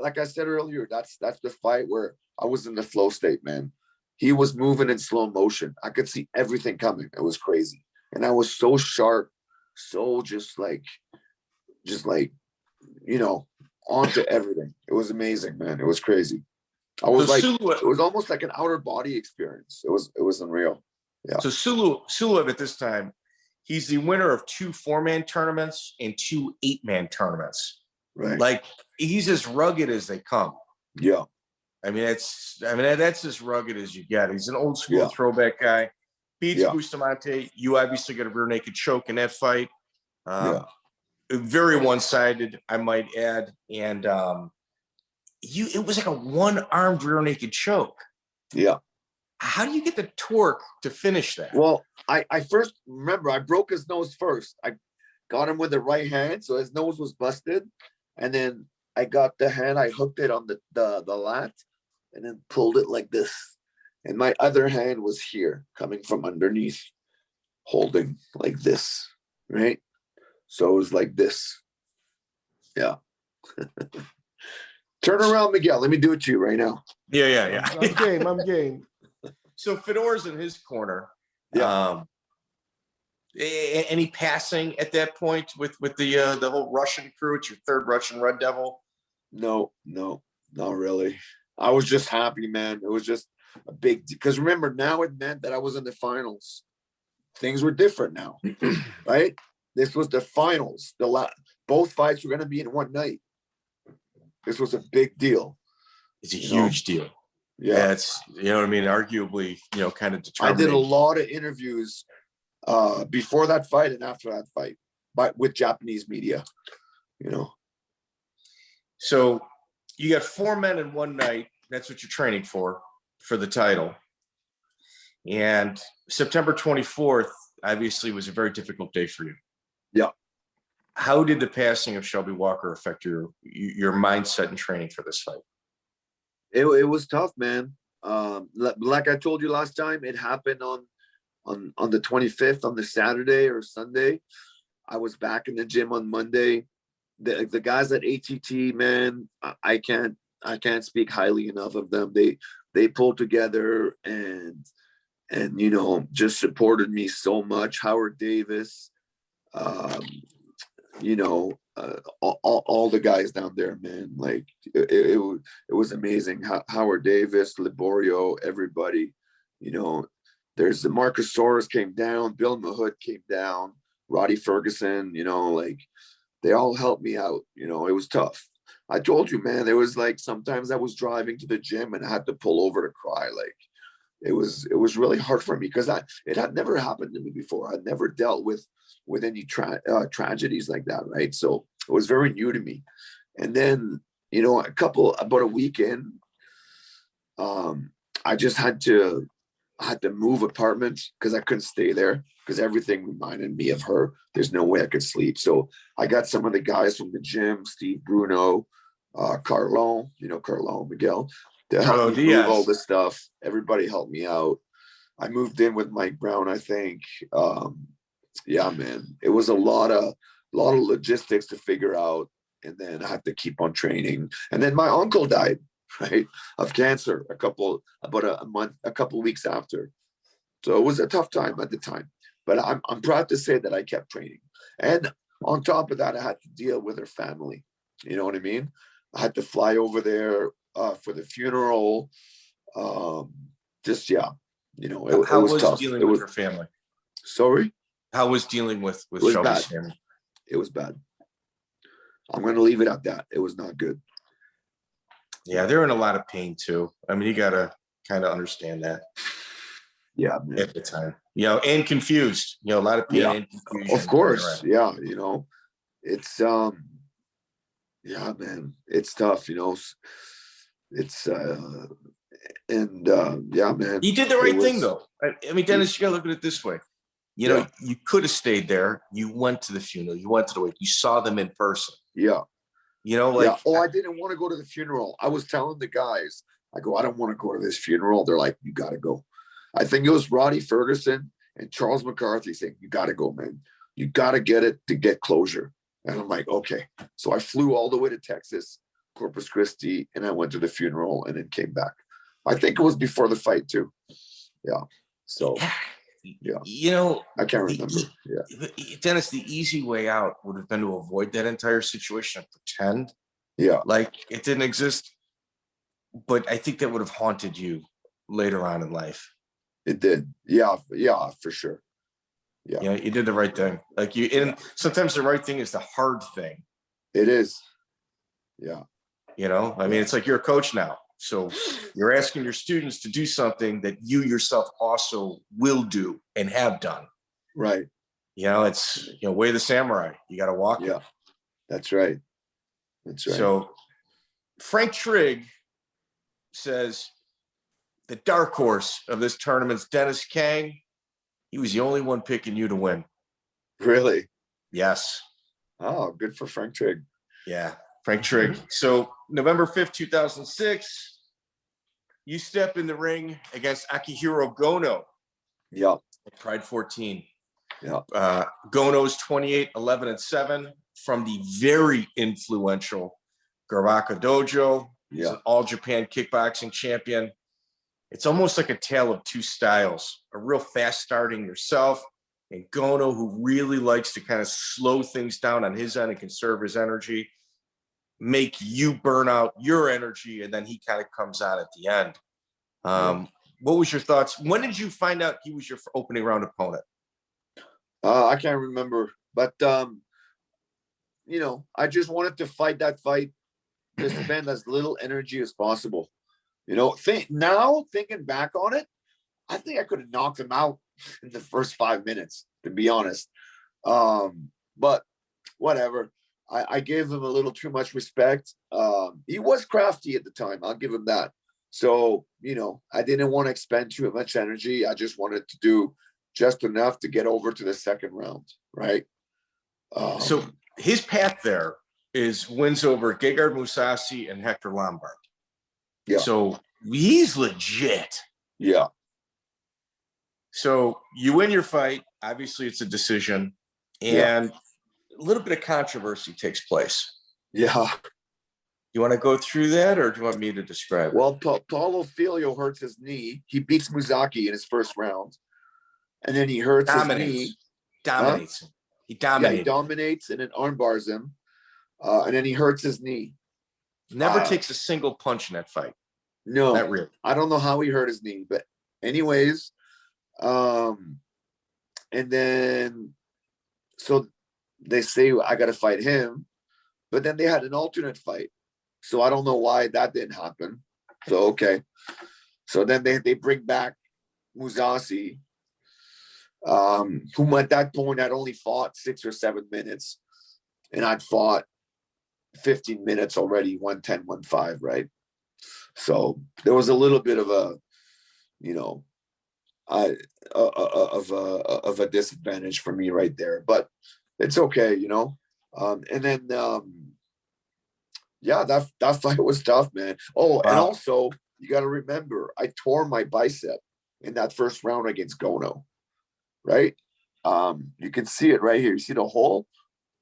like I said earlier, that's the fight where I was in the flow state, man. He was moving in slow motion. I could see everything coming. It was crazy. And I was so sharp, so just like, onto everything. It was amazing, man. It was crazy. I was it was almost like an outer body experience. It was unreal. Yeah. So Suloev at this time, he's the winner of 2 4-man tournaments and 2 8-man tournaments. Right. Like, he's as rugged as they come. Yeah. That's as rugged as you get. He's an old school throwback guy. Beats Bustamante. You obviously got a rear naked choke in that fight. Very one-sided, I might add. And it was like a one-armed rear naked choke. Yeah. How do you get the torque to finish that? Well, I first remember I broke his nose first. I got him with the right hand, so his nose was busted. And then I got the hand, I hooked it on the lat and then pulled it like this. And my other hand was here, coming from underneath, holding like this, right? So it was like this. Yeah. Turn around, Miguel. Let me do it to you right now. Yeah. I'm game. So Fedor's in his corner. Yeah. Any passing at that point with the whole Russian crew? It's your third Russian Red Devil. No, not really. I was just happy, man. It was just a big, because remember, now it meant that I was in the finals. Things were different now, right? This was the finals. Both fights were going to be in one night. This was a big deal. It's a huge deal. Yeah, it's, what I mean, arguably, kind of determined. I did a lot of interviews before that fight and after that fight. with Japanese media, you know. So you got 4 men in one night. That's what you're training for the title. And September 24th, obviously, was a very difficult day for you. Yeah. How did the passing of Shelby Walker affect your mindset and training for this fight? It was tough, man. Like I told you last time, it happened on the 25th, on the Saturday or Sunday. I was back in the gym on Monday. The guys at ATT, man, I can't speak highly enough of them. They pulled together and you know, just supported me so much. Howard Davis, you know, all the guys down there, man. Like it was amazing. Howard Davis, Liborio, everybody. You know, there's the Marcus Soros came down, Bill Mahood came down, Roddy Ferguson. You know, like they all helped me out. You know, it was tough. I told you, man. There was like sometimes I was driving to the gym and I had to pull over to cry. Like it was really hard for me because it had never happened to me before. I'd never dealt with any tragedies like that, right? So it was very new to me. And then, you know, about a weekend, I just had to move apartments because I couldn't stay there because everything reminded me of her. There's no way I could sleep. So I got some of the guys from the gym, Steve Bruno, Carlon, you know, Carlon Miguel, to help me move all this stuff. Everybody helped me out. I moved in with Mike Brown, I think. Yeah, man, it was a lot of logistics to figure out, and then I had to keep on training. And then my uncle died, right, of cancer a couple weeks after. So it was a tough time at the time, but I'm proud to say that I kept training. And on top of that, I had to deal with her family. You know what I mean? I had to fly over there for the funeral. Yeah, you know, it was tough. Dealing with her family? Sorry? How was dealing with Shelby's family? It was bad. I'm going to leave it at that. It was not good. Yeah, they're in a lot of pain too. I mean, you got to kind of understand that. Yeah, man. At the time, you know, and confused. You know, a lot of pain and confusion. Of course, yeah. You know, it's yeah, man, it's tough. You know, it's yeah, man. You did the right thing though. I mean, Dennis, you got to look at it this way. You know, you could have stayed there. You went to the funeral. You went to the wake. You saw them in person. Yeah. You know, like. Yeah. Oh, I didn't want to go to the funeral. I was telling the guys, I go, I don't want to go to this funeral. They're like, you got to go. I think it was Roddy Ferguson and Charles McCarthy saying, you got to go, man. You got to get it to get closure. And I'm like, okay. So I flew all the way to Texas, Corpus Christi, and I went to the funeral and then came back. I think it was before the fight too. Yeah. So. Yeah, you know, I can't remember. Dennis, the easy way out would have been to avoid that entire situation and pretend, like it didn't exist. But I think that would have haunted you later on in life. It did, yeah, for sure. Yeah, you know, you did the right thing. Like and sometimes the right thing is the hard thing. It is. Yeah, you know, I mean, it's like you're a coach now. So you're asking your students to do something that you yourself also will do and have done. Right. You know, it's, you know, way of the samurai. You got to walk it. That's right. That's right. So Frank Trigg says the dark horse of this tournament's Denis Kang. He was the only one picking you to win. Really? Yes. Oh, good for Frank Trigg. Yeah. Frank Trigg. So November 5th, 2006, you step in the ring against Akihiro Gono. Yeah. At Pride 14. Yeah. Gono's 28-11-7 from the very influential Garaka Dojo. He's an all-Japan kickboxing champion. It's almost like a tale of two styles. A real fast starting yourself, and Gono, who really likes to kind of slow things down on his end and conserve his energy, make you burn out your energy, and then he kind of comes out at the end. What was your thoughts? When did you find out he was your opening round opponent? I can't remember, but you know, I just wanted to fight that fight to spend as little energy as possible. You know, now thinking back on it, I think I could have knocked him out in the first 5 minutes, to be honest. but whatever. I gave him a little too much respect. He was crafty at the time. I'll give him that. So, you know, I didn't want to expend too much energy. I just wanted to do just enough to get over to the second round, right? So his path there is wins over Gegard Mousasi and Hector Lombard. Yeah. So he's legit. Yeah. So you win your fight. Obviously, it's a decision. And a little bit of controversy takes place. Yeah. You want to go through that, or do you want me to describe it? Well, Paulo Filho hurts his knee. He beats Mousasi in his first round. And then he hurts his knee. Dominates him. He dominates. Yeah, he dominates and then armbars him. And then he hurts his knee. Never takes a single punch in that fight. No. Not really. I don't know how he hurt his knee. But anyways, and then so they say I got to fight him. But then they had an alternate fight. So I don't know why that didn't happen. So, okay. So then they bring back Mousasi, whom at that point I'd only fought 6 or 7 minutes. And I'd fought 15 minutes already, 110, 1-5, right? So there was a little bit of a, you know, of a disadvantage for me right there. But it's okay, you know. And then, yeah, that fight was tough, man. Oh, wow. And also, you got to remember, I tore my bicep in that first round against Gono, right? You can see it right here. You see the hole?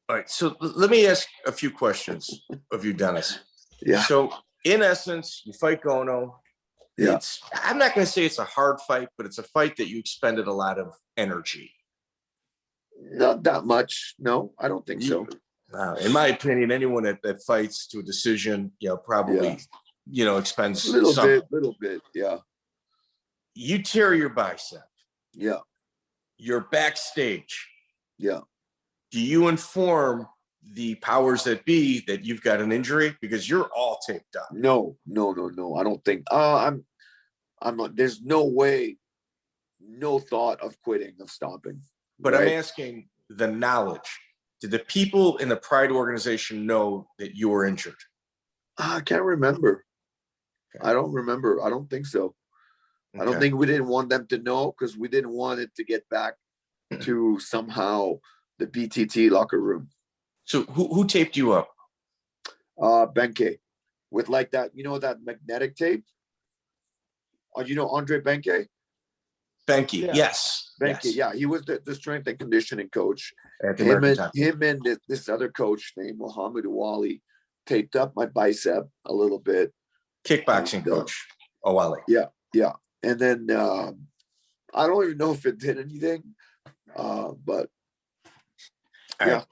All right, so let me ask a few questions of you, Denis. Yeah. So, in essence, you fight Gono. Yeah. I'm not going to say it's a hard fight, but it's a fight that you expended a lot of energy. Not that much. No, I don't think so. In my opinion, anyone that fights to a decision, you know, probably, you know, expends a little bit. Yeah. You tear your bicep. Yeah. You're backstage. Yeah. Do you inform the powers that be that you've got an injury because you're all taped up? No. I don't think. I'm not. There's no way. No thought of quitting, of stopping. But right? I'm asking the knowledge. Did the people in the Pride organization know that you were injured? I can't remember. Okay. I don't remember. I don't think so. Okay. I don't think we didn't want them to know because we didn't want it to get back to somehow the BTT locker room. So who taped you up? Benke, with like that, you know, that magnetic tape. You know Andrei Benke? Benke, yes. Benke, yes. Yeah, he was the strength and conditioning coach. Him and this other coach named Muhammad Wali taped up my bicep a little bit. Kickboxing coach, Wali. Yeah. And then I don't even know if it did anything, but yeah.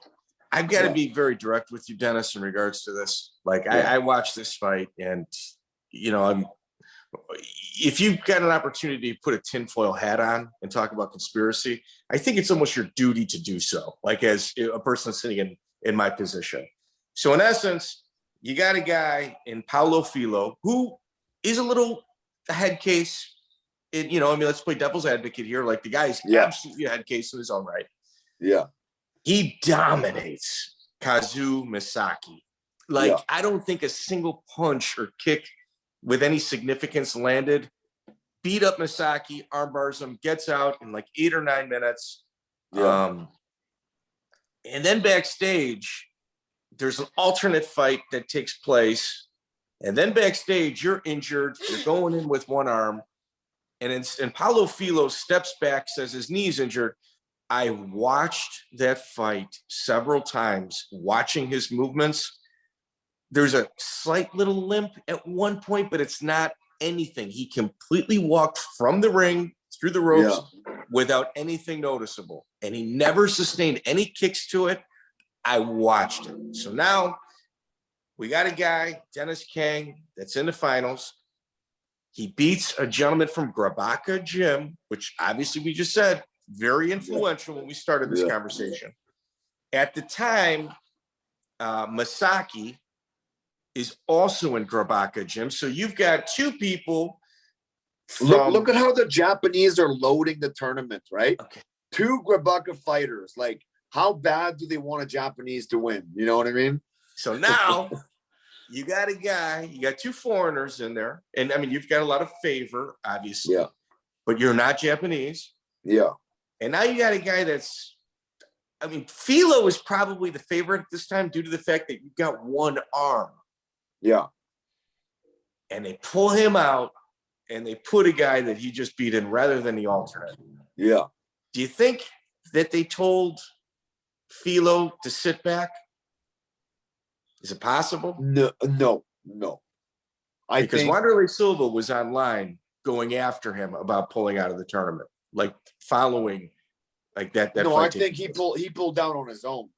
I've got to be very direct with you, Denis, in regards to this. Like, I watched this fight, and you know, if you've got an opportunity to put a tinfoil hat on and talk about conspiracy, I think it's almost your duty to do so, like as a person sitting in my position. So in essence, you got a guy in Paulo Filho who is a little a head case. You know, I mean, let's play devil's advocate here. Like, the guy is absolutely a head case in his own right. Yeah. He dominates Kazu Misaki. Like, I don't think a single punch or kick with any significance landed. Beat up Misaki, armbars him, gets out in like 8 or 9 minutes. Yeah. And then backstage, there's an alternate fight that takes place. And then backstage, you're injured. You're going in with one arm. And Paulo Filho steps back, says his knee's injured. I watched that fight several times, watching his movements. There's a slight little limp at one point, but it's not anything. He completely walked from the ring through the ropes without anything noticeable. And he never sustained any kicks to it. I watched it. So now we got a guy, Denis Kang, that's in the finals. He beats a gentleman from Grappling Gym, which obviously we just said, very influential when we started this conversation. At the time, Misaki is also in Grappling Gym. So you've got two people. Look at how the Japanese are loading the tournament, right? Okay. 2 Grappling fighters. Like, how bad do they want a Japanese to win? You know what I mean? So now you got a guy, you got two foreigners in there. And I mean, you've got a lot of favor, obviously. Yeah. But you're not Japanese. Yeah. And now you got a guy that's, I mean, Philo is probably the favorite at this time due to the fact that you've got one arm. Yeah. And they pull him out and they put a guy that he just beat in rather than the alternate. Yeah. Do you think that they told Philo to sit back? Is it possible? No. Because Wanderlei Silva was online going after him about pulling out of the tournament, like following like that. No, I think he pulled down on his own.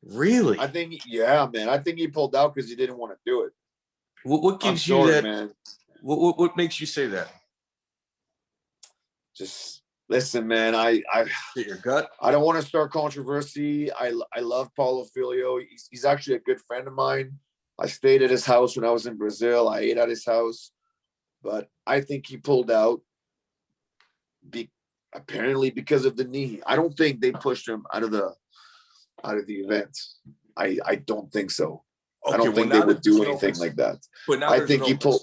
Really? I think, yeah, man. I think he pulled out because he didn't want to do it. What gives you that, man? What makes you say that? Just listen, man. I your gut. I don't want to start controversy. I love Paulo Filho. He's actually a good friend of mine. I stayed at his house when I was in Brazil. I ate at his house, but I think he pulled out. Apparently because of the knee. I don't think they pushed him out of the event. I don't think so. Okay, I don't think they would do anything like that. But now I think he pulled.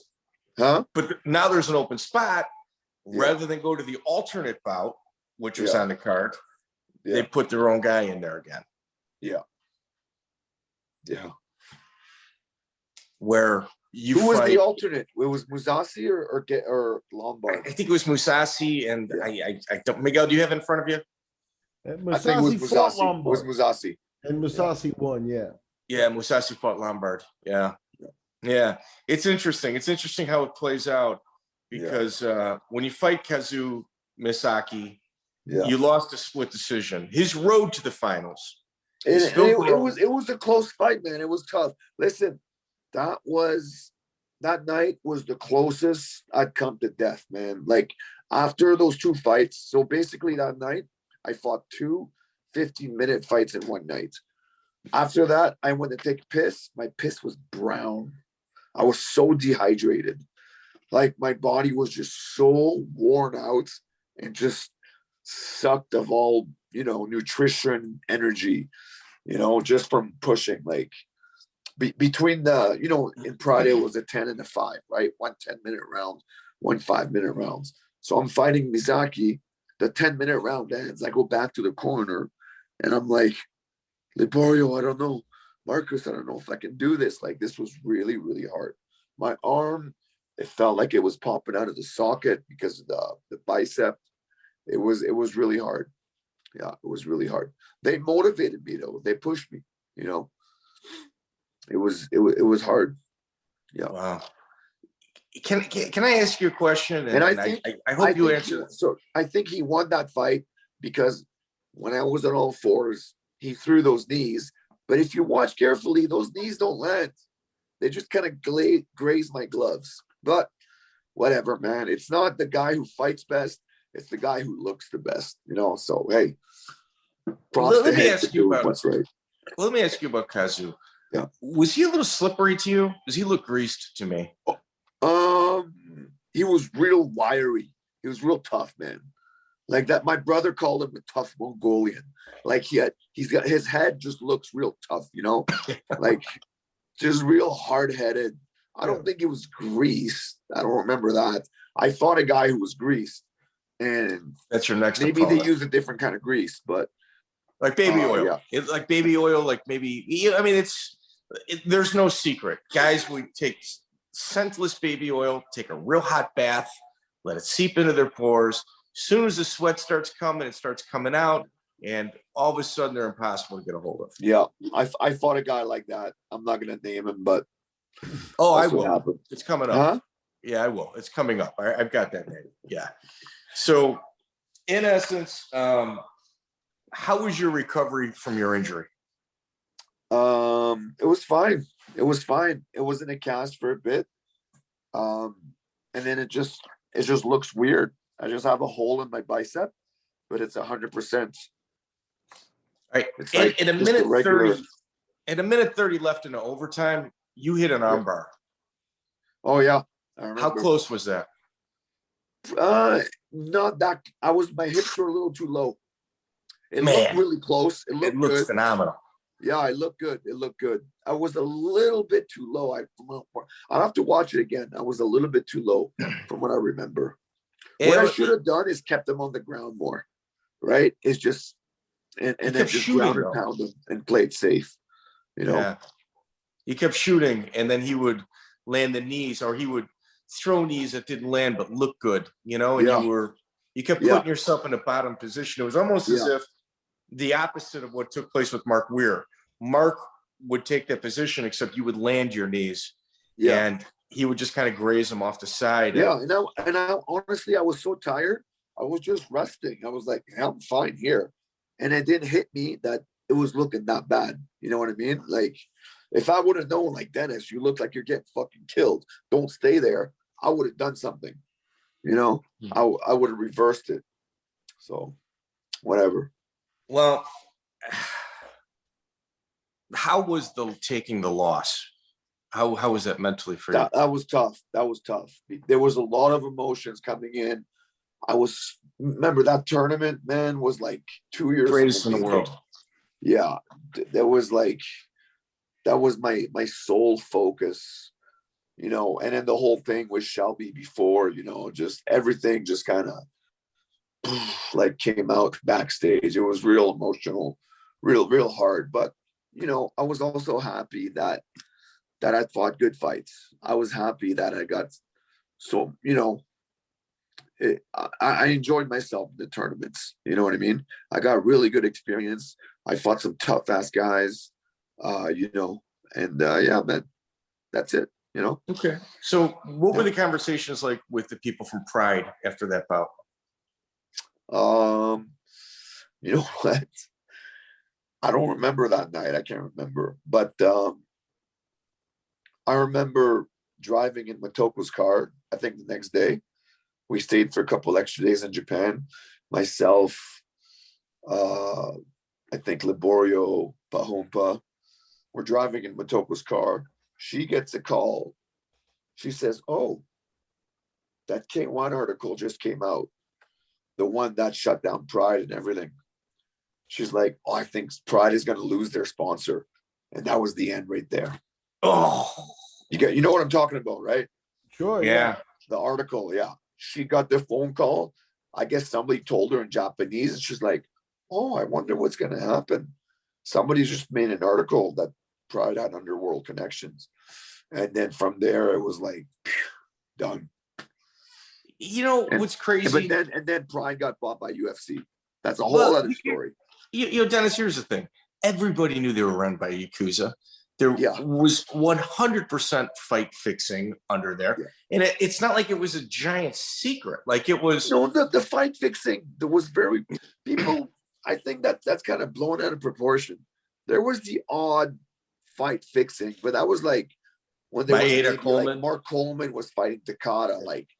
Huh? But now there's an open spot. Rather than go to the alternate bout, which was on the card, they put their own guy in there again. Yeah. Yeah. Where you Who was the alternate? It was Mousasi or Lombard? I think it was Mousasi, and I don't. Miguel, do you have it in front of you? I think it was Mousasi. It was Mousasi. And Mousasi won, yeah. Yeah, Mousasi fought Lombard. Yeah. It's interesting. It's interesting how it plays out because when you fight Kazu Misaki, you lost a split decision. His road to the finals. It was a close fight, man. It was tough. Listen, that night was the closest I'd come to death, man. Like after those two fights, so basically that night I fought two 15-minute fights in one night. After that, I went to take a piss. My piss was brown. I was so dehydrated. Like my body was just so worn out and just sucked of all, nutrition, energy, just from pushing. Like between the, in Pride, it was a 10 and a 5, right? 1 10-minute round, 1 5-minute rounds. So I'm fighting Misaki. The 10-minute round ends. I go back to the corner and I'm like, Liborio, I don't know. Marcus, I don't know if I can do this. Like, this was really, really hard. My arm, it felt like it was popping out of the socket because of the bicep. It was really hard. Yeah, it was really hard. They motivated me though. They pushed me, It was hard. Yeah. Wow. Can I ask you a question? And I hope you answer. So I think he won that fight because when I was on all fours, he threw those knees. But if you watch carefully, those knees don't land. They just kind of graze my gloves. But whatever, man. It's not the guy who fights best. It's the guy who looks the best, So, hey, let me ask you about what's right. Let me ask you about Kazu. Yeah. Was he a little slippery to you? Does he look greased to me? He was real wiry. He was real tough, man. Like that, my brother called him a tough Mongolian. Like he's got his head just looks real tough, like just real hard-headed. I don't think it was greased. I don't remember that. I fought a guy who was greased, and that's your next. Maybe opponent. They use a different kind of grease, but like baby oil. Yeah. Like baby oil. Like maybe. I mean, there's no secret. Guys would take scentless baby oil, take a real hot bath, let it seep into their pores. As soon as the sweat starts coming, it starts coming out, and all of a sudden they're impossible to get a hold of. Yeah, I fought a guy like that. I'm not going to name him, but I will. Happened. It's coming up. Huh? Yeah, I will. It's coming up. I've got that name. Yeah. So, in essence, how was your recovery from your injury? It was fine. It was fine. It was in a cast for a bit, and then it just looks weird. I just have a hole in my bicep, but it's 100%. Right. Like in a minute 30, in a minute 30 left in the overtime, you hit an armbar. Oh yeah. How close was that? Not that. My hips were a little too low. It Man, looked really close. It looked looks good. phenomenal. Yeah, it looked good. It looked good. I was a little bit too low. I'll have to watch it again. I was a little bit too low from what I remember. What I should have done is kept them on the ground more, right? It's just and then just ground and pound them and play it safe, you know. Yeah. He kept shooting, and then he would land the knees, or he would throw knees that didn't land but look good, you know. And you kept putting yourself in a bottom position. It was almost as if the opposite of what took place with Mark Weir. Mark would take that position, except you would land your knees, and he would just kind of graze them off the side. Yeah, and I honestly, I was so tired. I was just resting. I was like, I'm fine here. And it didn't hit me that it was looking that bad. You know what I mean? Like, if I would have known, like, Dennis, you look like you're getting fucking killed, don't stay there, I would have done something. You know, I would have reversed it. So, whatever. Well, how was taking the loss? How was that mentally for you? That was tough. That was tough. There was a lot of emotions coming in. Remember that tournament, man, was like 2 years. Greatest in the world. Yeah. That was my sole focus, you know, and then the whole thing with Shelby before, you know, just everything just kind of like came out backstage. It was real emotional, real hard. But, you know, I was also happy that I fought good fights. I was happy that I got so, you know, I enjoyed myself in the tournaments. You know what I mean? I got really good experience. I fought some tough ass guys, you know, and yeah, man, that's it, you know? Okay. So what were the conversations like with the people from Pride after that bout? You know what? I don't remember that night. I can't remember, but I remember driving in Motoko's car, I think the next day. We stayed for a couple extra days in Japan. Myself, I think Liborio, Pahompa. We're driving in Motoko's car. She gets a call. She says, "Oh, that K1 article just came out. The one that shut down Pride and everything." She's like, "Oh, I think Pride is going to lose their sponsor." And that was the end right there. Oh, you know what I'm talking about, right? Sure. Yeah. The article, yeah. She got the phone call. I guess somebody told her in Japanese, and she's like, "Oh, I wonder what's going to happen." Somebody just made an article that Pride had underworld connections. And then from there, it was like, done. You know, what's crazy? And then Pride got bought by UFC. That's a whole other story. You know, Dennis, here's the thing. Everybody knew they were run by Yakuza. There was 100% fight fixing under there. Yeah. And it's not like it was a giant secret. Like it was. No, the fight fixing, there was people, I think that's kind of blown out of proportion. There was the odd fight fixing, but that was like when there was like Mark Coleman was fighting Takada, like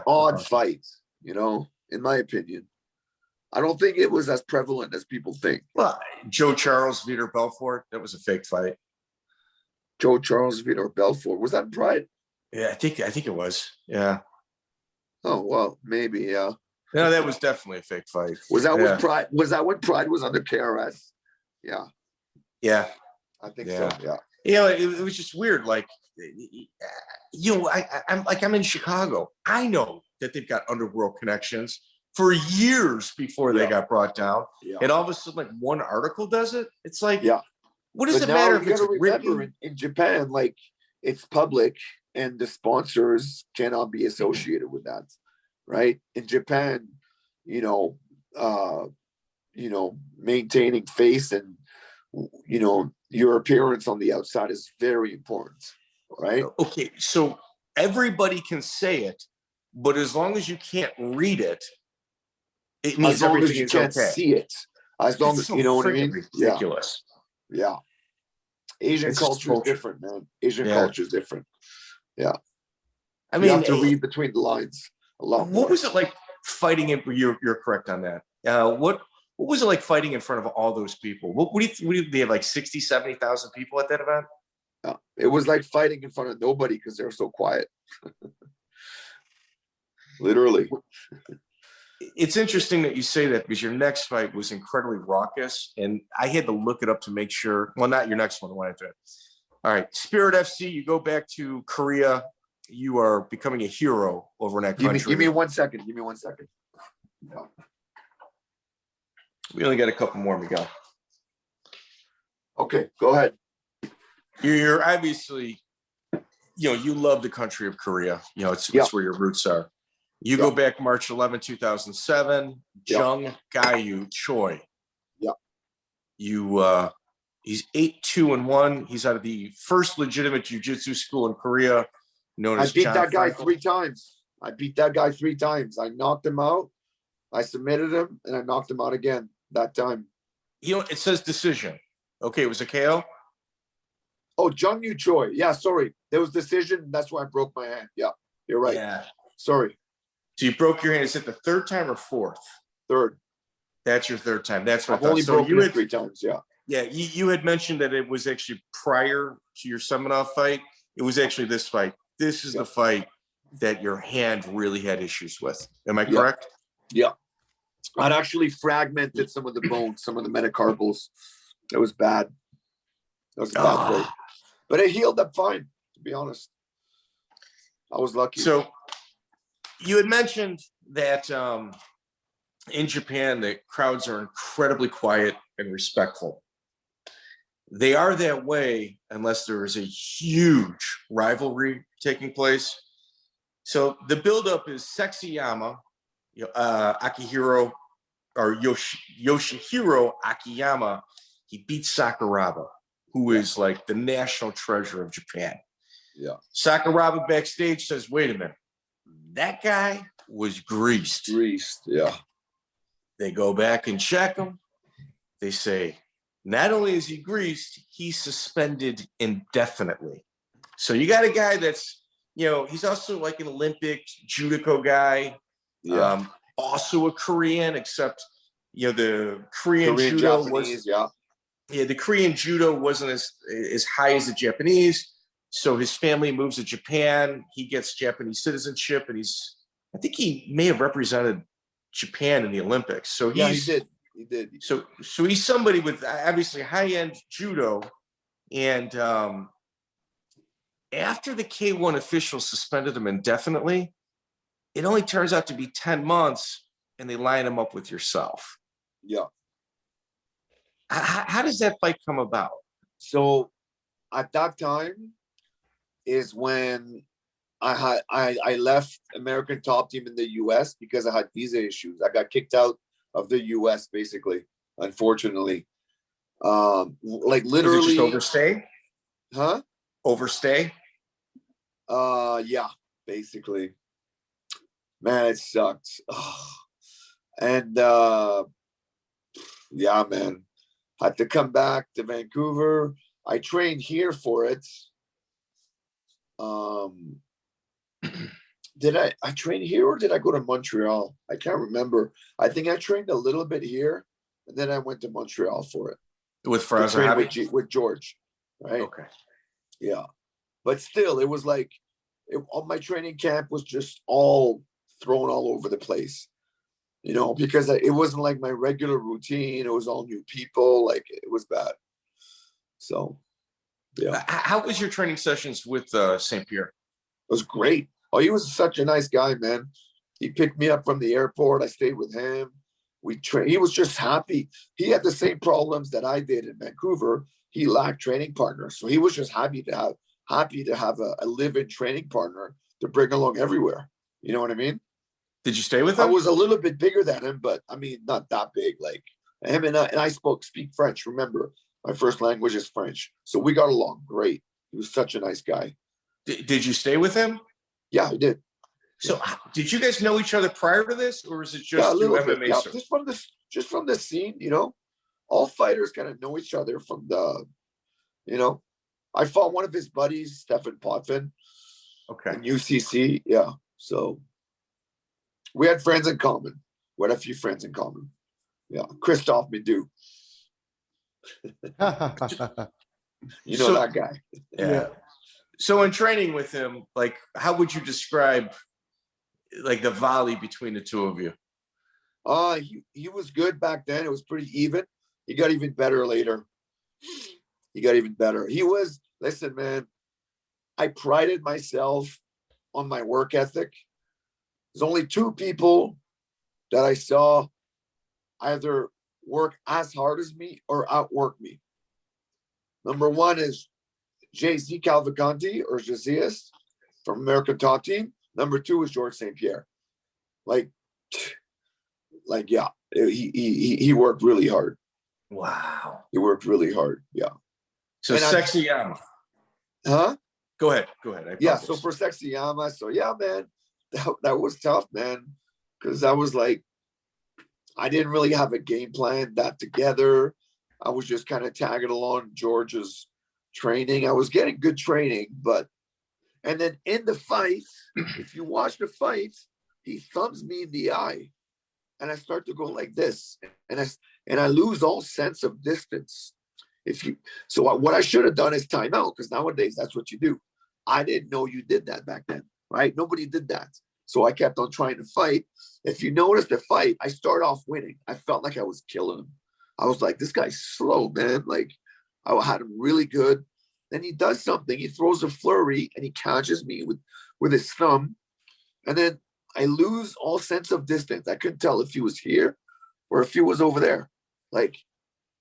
odd fights, you know, in my opinion. I don't think it was as prevalent as people think. Well, Joe Charles, Vitor Belfort, that was a fake fight. Joe Charles, Vitor Belfort. Was that in Pride? Yeah, I think it was. Yeah. Oh, well, maybe, yeah. No, that was definitely a fake fight. Was that when Pride? Was that when Pride was under KRS? Yeah. Yeah. I think so. Yeah. Yeah, it was just weird. Like, you know, I'm in Chicago. I know that they've got underworld connections for years before they got brought down. Yeah. And all of a sudden, like one article does it. It's like, what does it matter if it's written? In Japan, like it's public and the sponsors cannot be associated with that, right? In Japan, you know, maintaining face and, you know, your appearance on the outside is very important, right? Okay, so everybody can say it, but as long as you can't read it, it means everything is okay. As long as you can't see it, as long as you know what I mean. Ridiculous. Yeah. Asian culture is different, man. Asian culture is different. Yeah. I mean, you have to read between the lines a lot more. What was it like fighting in? You're correct on that. What was it like fighting in front of all those people? What do you have like 60, 70,000 people at that event? It was like fighting in front of nobody because they were so quiet. Literally. It's interesting that you say that because your next fight was incredibly raucous, and I had to look it up to make sure. Well, not your next one. The one after it. All right, Spirit FC. You go back to Korea. You are becoming a hero over in that country. Give me 1 second. Give me 1 second. No. We only got a couple more, Miguel. Okay, go ahead. You're obviously, you love the country of Korea. It's where your roots are. You go back March 11, 2007, Jung Gyu Choi. Yeah. He's 8-2-1. He's out of the first legitimate jiu-jitsu school in Korea, known as I beat John that guy Frankel. 3 times. I beat that guy 3 times. I knocked him out. I submitted him, and I knocked him out again that time. It says decision. Okay, it was a KO? Oh, Jung Gyu Choi. Yeah, sorry. There was decision. That's why I broke my hand. Yeah, you're right. Yeah. Sorry. So you broke your hand. Is it the third time or fourth? Third. That's your third time. That's what I've only broken it 3 times. Yeah. Yeah, you had mentioned that it was actually prior to your Semenov fight. It was actually this fight. This is the fight that your hand really had issues with. Am I correct? Yeah. I'd actually fragmented some of the bones, some of the metacarpals. It was bad. That was a bad fight. But it healed up fine, to be honest. I was lucky. So you had mentioned that in Japan, the crowds are incredibly quiet and respectful. They are that way unless there is a huge rivalry taking place. So the buildup is Sexyama, Akihiro, or Yoshihiro Akiyama. He beats Sakuraba, who is like the national treasure of Japan. Yeah. Sakuraba backstage says, wait a minute, that guy was greased. Greased, yeah. They go back and check him. They say, not only is he greased, he's suspended indefinitely. So you got a guy that's, he's also like an Olympic judoka guy. Yeah. Also a Korean, except, the Korean judo Japanese, the Korean judo wasn't as high as the Japanese. So his family moves to Japan. He gets Japanese citizenship, and I think he may have represented Japan in the Olympics. So he did. He did. So he's somebody with obviously high-end judo. And after the K1 officials suspended him indefinitely, it only turns out to be 10 months, and they line him up with yourself. Yeah. How does that fight come about? So at that time is when I left American Top Team in the US because I had visa issues. I got kicked out of the US basically, unfortunately. Like literally. Was it just overstay? Huh? Overstay? Yeah, basically. Man, it sucks. Oh. And yeah, man. Had to come back to Vancouver. I trained here for it. Did I train here or did I go to Montreal? I can't remember. I think I trained a little bit here, and then I went to Montreal for it. With Fraser with George, right? Okay. Yeah, but still, it was like all my training camp was just all thrown all over the place, because it wasn't like my regular routine. It was all new people. Like it was bad. So, yeah. How was your training sessions with St. Pierre? It was great. Oh, he was such a nice guy, man. He picked me up from the airport. I stayed with him. We trained. He was just happy. He had the same problems that I did in Vancouver. He lacked training partners, so he was just happy to have a live-in training partner to bring along everywhere. You know what I mean? Did you stay with him? I was a little bit bigger than him, but I mean, not that big. Like him and I speak French. Remember, my first language is French, so we got along great. He was such a nice guy. Did you stay with him? Yeah, I did. So, did you guys know each other prior to this, or is it just through MMA? Yeah, just from the scene, all fighters kind of know each other from the, I fought one of his buddies, Stefan Potvin, in UCC. Yeah, so we had friends in common. We had a few friends in common. Yeah, Christophe Midou. That guy. Yeah. So in training with him, like, how would you describe like the volley between the two of you? He was good back then. It was pretty even. He got even better later. He got even better. Listen, man, I prided myself on my work ethic. There's only two people that I saw either work as hard as me or outwork me. Number one is Jay-Z Calvacanti or Josias from American Top Team. Number two is George St. Pierre. Yeah, he worked really hard. Wow. He worked really hard. Yeah. So And Sexy Yama. Huh? Go ahead. Yeah. So for Sexy Yama, yeah, man, that was tough, man. Because I was like, I didn't really have a game plan that together. I was just kind of tagging along George's training. I was getting good training, and then in the fight, if you watch the fight, he thumbs me in the eye, and I start to go like this, and I lose all sense of distance. What I should have done is time out, because nowadays that's what you do. I didn't know you did that back then, right? Nobody did that. So I kept on trying to fight. If you notice the fight, I start off winning. I felt like I was killing him. I was like, this guy's slow, man. Like, I had him really good. Then he does something. He throws a flurry and he catches me with his thumb. And then I lose all sense of distance. I couldn't tell if he was here or if he was over there.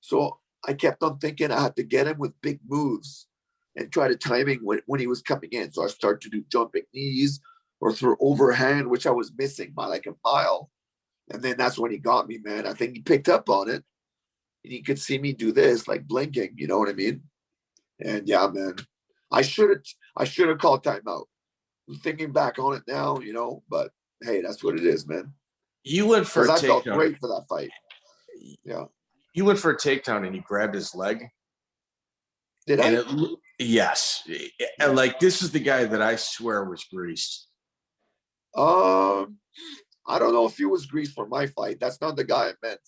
So I kept on thinking I had to get him with big moves and try to timing when he was coming in. So I started to do jumping knees or throw overhand, which I was missing by like a mile. And then that's when he got me, man. I think he picked up on it. And he could see me do this, like blinking, you know what I mean? And yeah, man, I should have called timeout. I'm thinking back on it now, but hey, that's what it is, man. You went for a I felt takedown. great for that fight. Yeah. You went for a takedown and he grabbed his leg. Did I? Yes. And this is the guy that I swear was greased. I don't know if he was greased for my fight. That's not the guy I meant.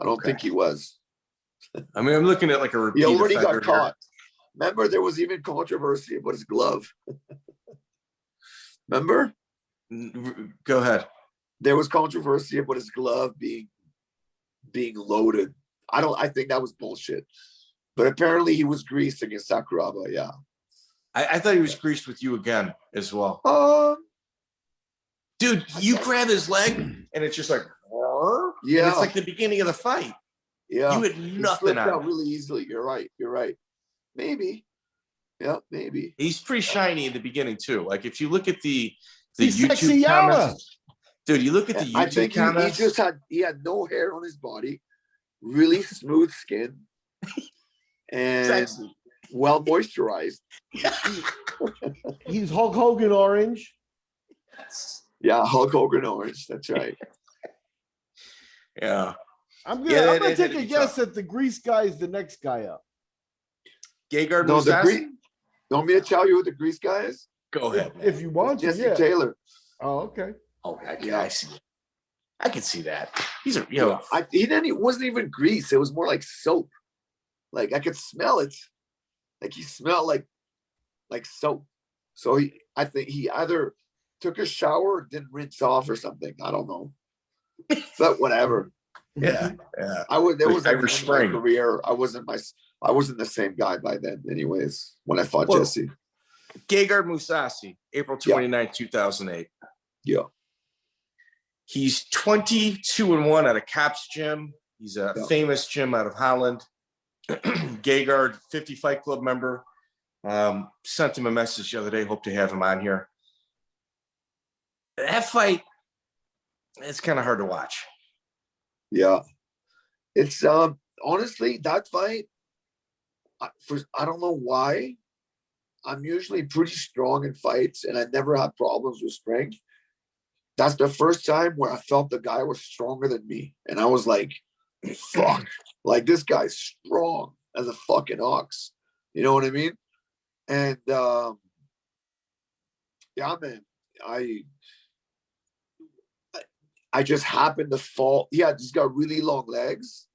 I don't think he was. I mean, I'm looking at like a repeat. He already got caught. Remember, there was even controversy about his glove. Remember? Go ahead. There was controversy about his glove being loaded. I think that was bullshit. But apparently he was greased against Sakuraba, yeah. I thought he was greased with you again as well. Dude, you grab his leg and it's just like, yeah. And it's like the beginning of the fight. Yeah. You had nothing out really easily. You're right. Maybe. Yeah, maybe. He's pretty shiny in the beginning too. Like if you look at the He's YouTube comments, dude, you look at the YouTube I think comments. he had no hair on his body, really smooth skin, and well moisturized. He's Hulk Hogan orange. Yeah, Hulk Hogan orange. That's right. Yeah. I'm gonna take a guess that the grease guy is the next guy up. Gegard No, the Mousasi? grease. You want me to tell you who the grease guy is? Go ahead. If you want to, Jesse Taylor. Oh, okay. Oh, I see. I can see that. He's a he wasn't even grease. It was more like soap. Like I could smell it. Like he smelled like soap. So I think he either took a shower or didn't rinse off or something. I don't know. But whatever. Yeah. There was Irish my Spring career. I wasn't the same guy by then, anyways, when I fought Jesse. Gegard Mousasi, April 29, 2008. Yeah. He's 22-1 at a Caps gym. He's a famous gym out of Holland. Gegard, 50 Fight Club member. Sent him a message the other day. Hope to have him on here. That fight, it's kind of hard to watch. Yeah. It's honestly that fight. I don't know why. I'm usually pretty strong in fights, and I never have problems with strength. That's the first time where I felt the guy was stronger than me, and I was like, "Fuck!" Like this guy's strong as a fucking ox. You know what I mean? And yeah, man, I just happened to fall. Yeah, he's got really long legs.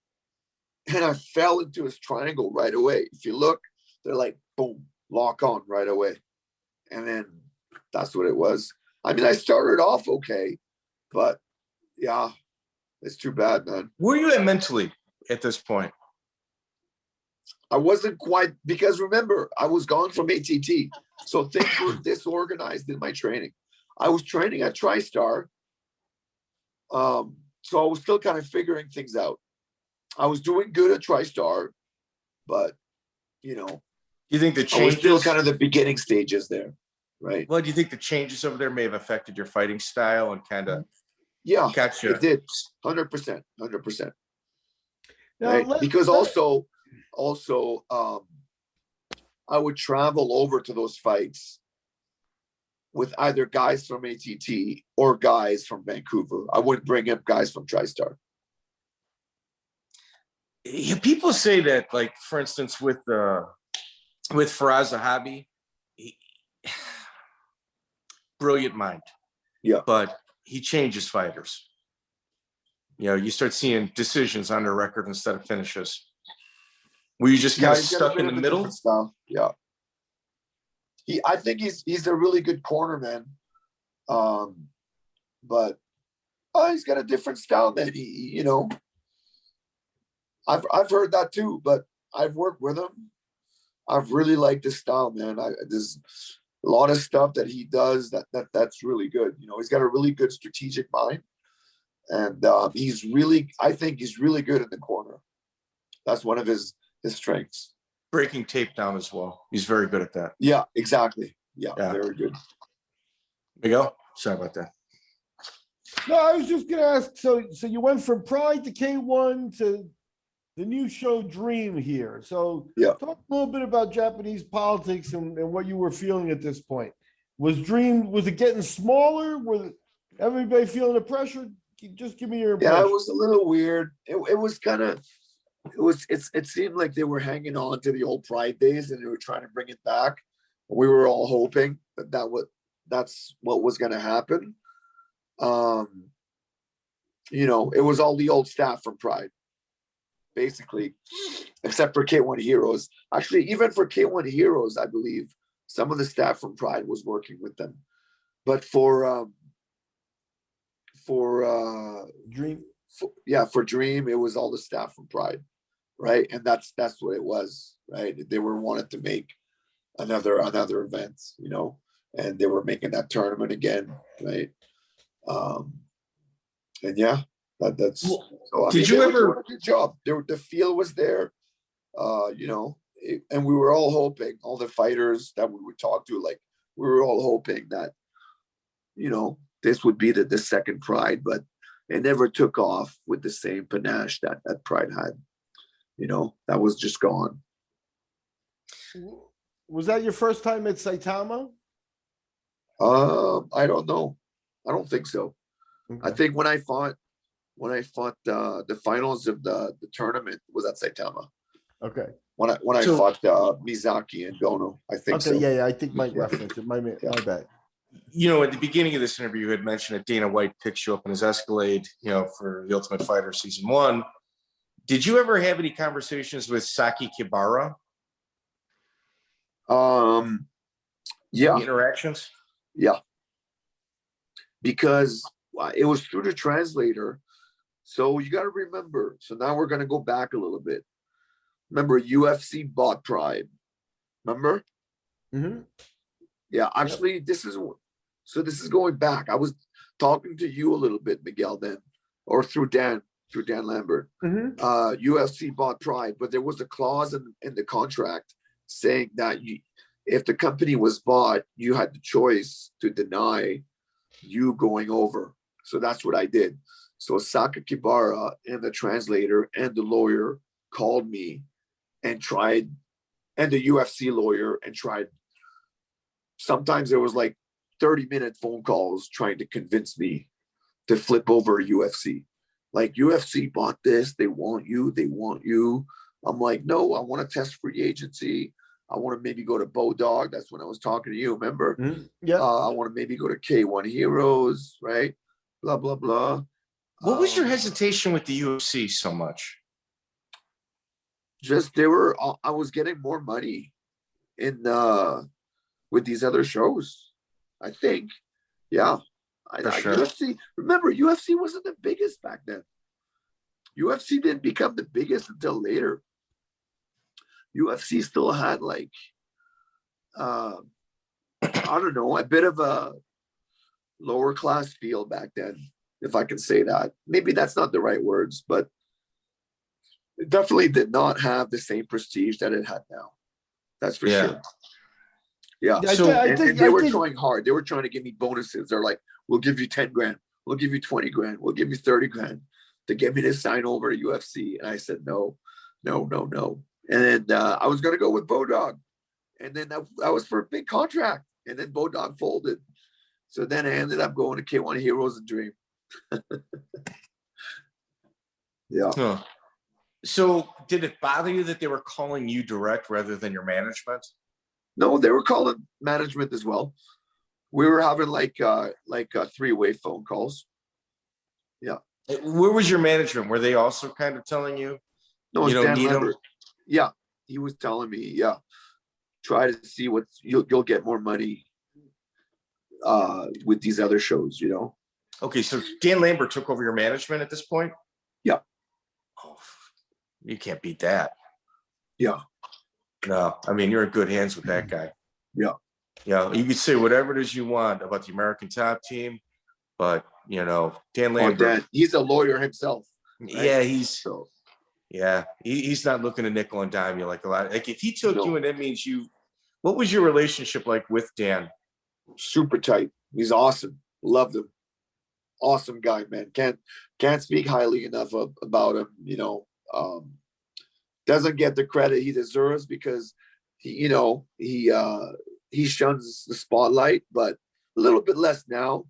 And I fell into his triangle right away. If you look, they're like, boom, lock on right away. And then that's what it was. I mean, I started off okay, but yeah, It's too bad, man. Where are you at mentally at this point? I wasn't quite, because remember, I was gone from ATT. So things were disorganized in my training. I was training at Tristar. So I was still kind of figuring things out. I was doing good at Tristar, but, you know, Do you think the I was changes still kind of the beginning stages there, right? Well, do you think the changes over there may have affected your fighting style and kind of catch you? It did. 100%. 100%. Now, Right? Because also, I would travel over to those fights with either guys from ATT or guys from Vancouver. I wouldn't bring up guys from TriStar. Yeah, people say that, like, for instance, with Faraz Zahabi, brilliant mind. Yeah. But he changes fighters. You know, you start seeing decisions on their record instead of finishes. Were you just kind of stuck in the middle? Style. Yeah. I think he's a really good corner, man. But he's got a different style, man. You know, I've heard that too, but I've worked with him. I've really liked his style, man. There's a lot of stuff that he does that's really good. You know, he's got a really good strategic mind, and I think he's really good in the corner. That's one of his strengths. Breaking tape down as well. He's very good at that. Yeah, exactly. Yeah. Very good. Miguel, sorry about that. No, I was just gonna ask. So you went from Pride to K1 to the new show Dream here. So talk a little bit about Japanese politics and what you were feeling at this point. Was it getting smaller? Was everybody feeling the pressure? Just give me your impression. Yeah, it was a little weird. It was kind of, it seemed like they were hanging on to the old Pride days and they were trying to bring it back. We were all hoping that's what was going to happen. You know, it was all the old staff from Pride, basically, except for K1 Heroes. Actually, even for K1 Heroes, I believe some of the staff from Pride was working with them. But for Dream, for Dream, it was all the staff from Pride, right? And that's what it was, right? They were wanted to make another event, you know, and they were making that tournament again, right? And that's. So, did you ever? Doing a good job. The feel was there, you know, and we were all hoping, all the fighters that we would talk to, like, we were all hoping that, you know, this would be the second Pride, but it never took off with the same panache that Pride had. You know, that was just gone. Was that your first time at Saitama? I don't know. I don't think so. Okay. I think when I fought the finals of the tournament was at Saitama. Okay. When I fought Mizaki and Gono, I think so. Yeah, I think my reference it. My bad. You know, at the beginning of this interview, you had mentioned that Dana White picks you up in his Escalade, you know, for The Ultimate Fighter Season 1. Did you ever have any conversations with Saki Kibara? Yeah. Any interactions? Yeah. Because it was through the translator. So you got to remember. So now we're going to go back a little bit. Remember, UFC bought Pride. Remember? Mm-hmm. Yeah, actually, this is going back. I was talking to you a little bit, Miguel, then, or through Dan Lambert. Mm-hmm. UFC bought Pride, but there was a clause in the contract saying that if the company was bought, you had the choice to deny you going over. So that's what I did. So Saka Kibara and the translator and the lawyer called me and the UFC lawyer and tried. Sometimes there was like 30-minute phone calls trying to convince me to flip over UFC. Like, UFC bought this. They want you. I'm like, no, I want to test free agency. I want to maybe go to Bodog. That's when I was talking to you, remember? Mm-hmm. Yeah. I want to maybe go to K1 Heroes, right? Blah, blah, blah. What was your hesitation with the UFC so much? Just I was getting more money with these other shows, I think. Yeah. For sure. UFC, remember, UFC wasn't the biggest back then. UFC didn't become the biggest until later. UFC still had like, I don't know, a bit of a lower class feel back then, if I can say that. Maybe that's not the right words, but it definitely did not have the same prestige that it had now. That's for sure. Yeah. So and they were trying hard. They were trying to give me bonuses. They're like, we'll give you 10 grand. We'll give you 20 grand. We'll give you 30 grand to get me to sign over to UFC. And I said, no. And then I was going to go with Bodog. And then that was for a big contract. And then Bodog folded. So then I ended up going to K1 Heroes and Dream. Yeah. Huh. So did it bother you that they were calling you direct rather than your management? No, they were calling management as well. We were having like three-way phone calls. Yeah. Where was your management? Were they also kind of telling you? No, you don't Dan need Lambert. them? Yeah, he was telling me, try to see what you'll get more money with these other shows, you know. Okay, so Dan Lambert took over your management at this point? Yeah. Oh, you can't beat that. Yeah. No, I mean, you're in good hands with that guy. Yeah. Yeah, you can say whatever it is you want about the American Top Team, but, you know, Dan Lambert. He's a lawyer himself. Right? Yeah, he's not looking to nickel and dime you like a lot. Like if he took you and that means you, what was your relationship like with Dan? Super tight. He's awesome. Loved him. Awesome guy, man. Can't speak highly enough about him. You know, doesn't get the credit he deserves because he shuns the spotlight, but a little bit less now.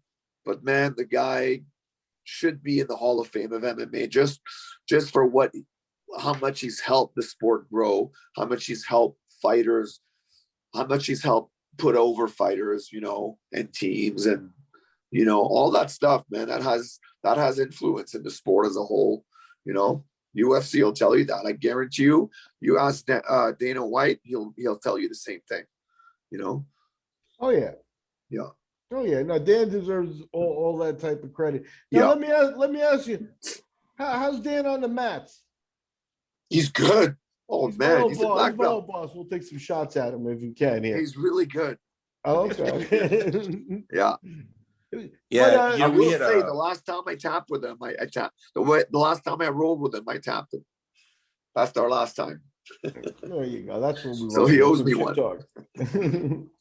But man, the guy should be in the Hall of Fame of MMA just for how much he's helped the sport grow, how much he's helped fighters, how much he's helped put over fighters, you know, and teams and, you know, all that stuff, man, that has influence in the sport as a whole. You know, UFC will tell you that. I guarantee you ask Dana White, he'll tell you the same thing, you know? Oh yeah. Yeah. Oh yeah. No, Dan deserves all that type of credit. Now let me ask you, how's Dan on the mats? He's good. Oh man, he's a black belt. Boss. We'll take some shots at him if you can. Here. He's really good. Oh, okay. Yeah. Yeah. I will say the last time I tapped with him, I tapped. The last time I rolled with him, I tapped him. That's our last time. There you go. That's what we. So he owes me one.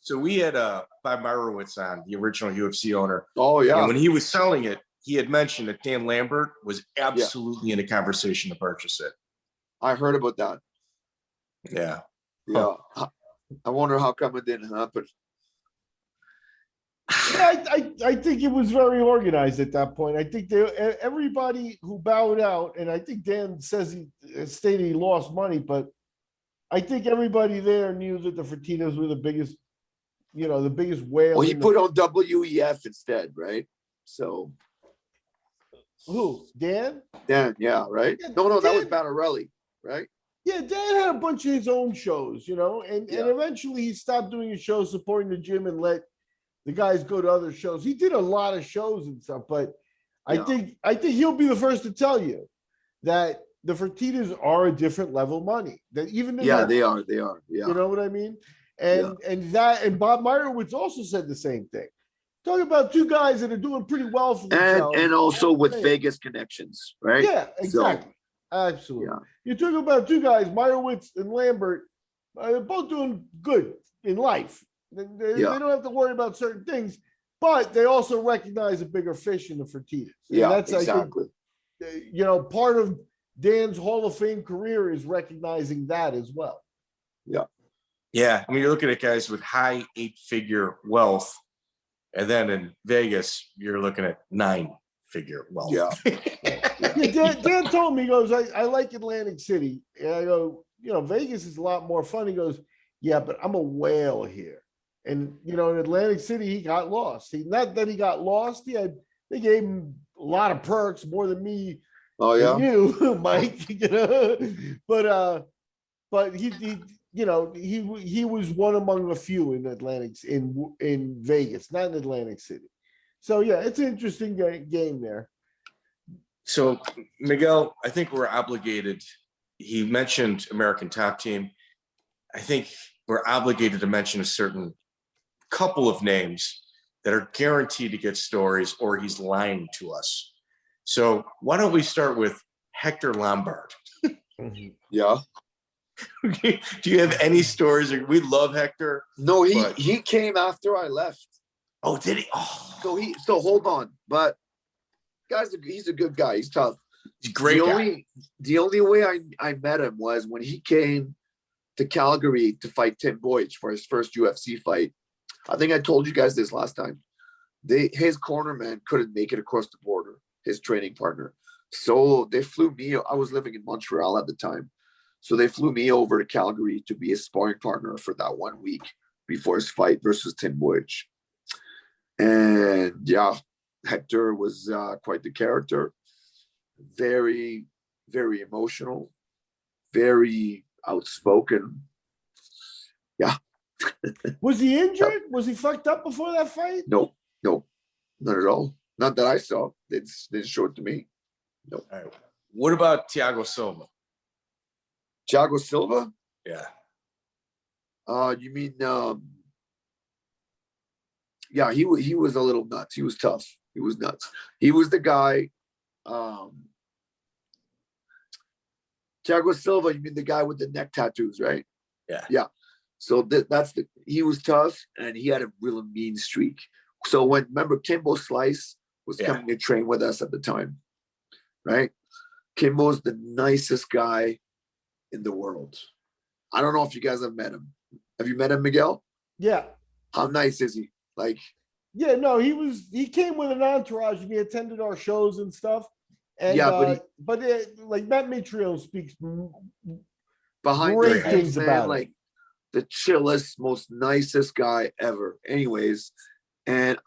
So we had Bob Meyerowitz on, the original UFC owner. Oh yeah. And when he was selling it, he had mentioned that Dan Lambert was absolutely in a conversation to purchase it. I heard about that. Yeah. Yeah. Huh. I wonder how come it didn't happen. Yeah, I think it was very organized at that point. I think everybody who bowed out, and I think Dan says he stated he lost money, but I think everybody there knew that the Fertittas were the biggest, you know, the biggest whale. Well, he put on WEF instead, right? So who? Dan? Dan, yeah, right? Yeah, no, Dan, that was Battarelli, right? Yeah, Dan had a bunch of his own shows, you know, and eventually he stopped doing his shows supporting the gym and let the guys go to other shows. He did a lot of shows and stuff, but I think he'll be the first to tell you that the Fertittas are a different level of money. That even they are. Yeah. You know what I mean? And Bob Meyerowitz also said the same thing. Talk about two guys that are doing pretty well for themselves. And also with Vegas connections, right? Yeah, exactly. So, absolutely. Yeah. You're talking about two guys, Meyerowitz and Lambert, they're both doing good in life. They don't have to worry about certain things, but they also recognize a bigger fish in the Fertittas. Yeah, that's exactly. I think, you know, part of Dan's Hall of Fame career is recognizing that as well. Yeah. Yeah. I mean, you're looking at guys with high 8-figure wealth, and then in Vegas, you're looking at 9-figure wealth. Yeah. Dan told me, he goes, I like Atlantic City. And I go, you know, Vegas is a lot more fun. He goes, yeah, but I'm a whale here. And, you know, in Atlantic City, he got lost. Not that he got lost. They gave him a lot of perks, more than me. Oh, yeah. You, Mike. You know? But he you know, he was one among a few in in Vegas, not in Atlantic City. So, yeah, it's an interesting game there. So, Miguel, I think we're obligated. He mentioned American Top Team. I think we're obligated to mention a certain couple of names that are guaranteed to get stories, or he's lying to us. So why don't we start with Hector Lombard? Yeah. Do you have any stories? We love Hector. No, he came after I left. Oh, did he? Oh. So hold on. But he's a good guy. He's tough. He's a great guy. The only way I met him was when he came to Calgary to fight Tim Boych for his first UFC fight. I think I told you guys this last time. His cornerman couldn't make it across the border, his training partner. So they flew me. I was living in Montreal at the time. So they flew me over to Calgary to be his sparring partner for that 1 week before his fight versus Tim Boych. And yeah, Hector was quite the character. Very, very emotional, very outspoken. Yeah. Was he injured? Was he fucked up before that fight? No, not at all. Not that I saw. They didn't show it to me. No. All right. What about Thiago Silva? Thiago Silva? Yeah. You mean yeah, he was a little nuts. He was tough. He was nuts. He was the guy. Thiago Silva, you mean the guy with the neck tattoos, right? Yeah. Yeah. So he was tough, and he had a real mean streak. So remember Kimbo Slice was coming to train with us at the time, right? Kimbo's the nicest guy in the world. I don't know if you guys have met him. Have you met him, Miguel? Yeah. How nice is he? Like, yeah, no, he came with an entourage and he attended our shows and stuff. And but like Matt Mitrione speaks behind great things about like the chillest, most nicest guy ever. Anyways, and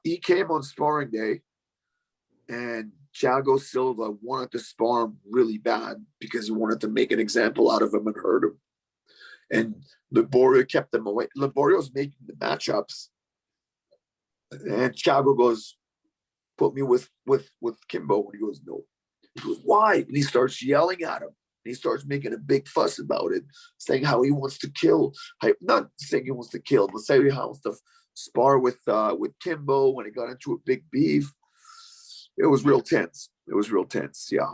he came on sparring day, and Thiago Silva wanted to spar him really bad because he wanted to make an example out of him and hurt him. And Liborio kept him away. Liborio's making the matchups, and Thiago goes, "Put me with Kimbo." And he goes, "No." He goes, "Why?" And he starts yelling at him. And he starts making a big fuss about it, saying how he wants to kill. Not saying he wants to kill, but saying how he wants to spar with Kimbo when he got into a big beef. It was real tense. Yeah.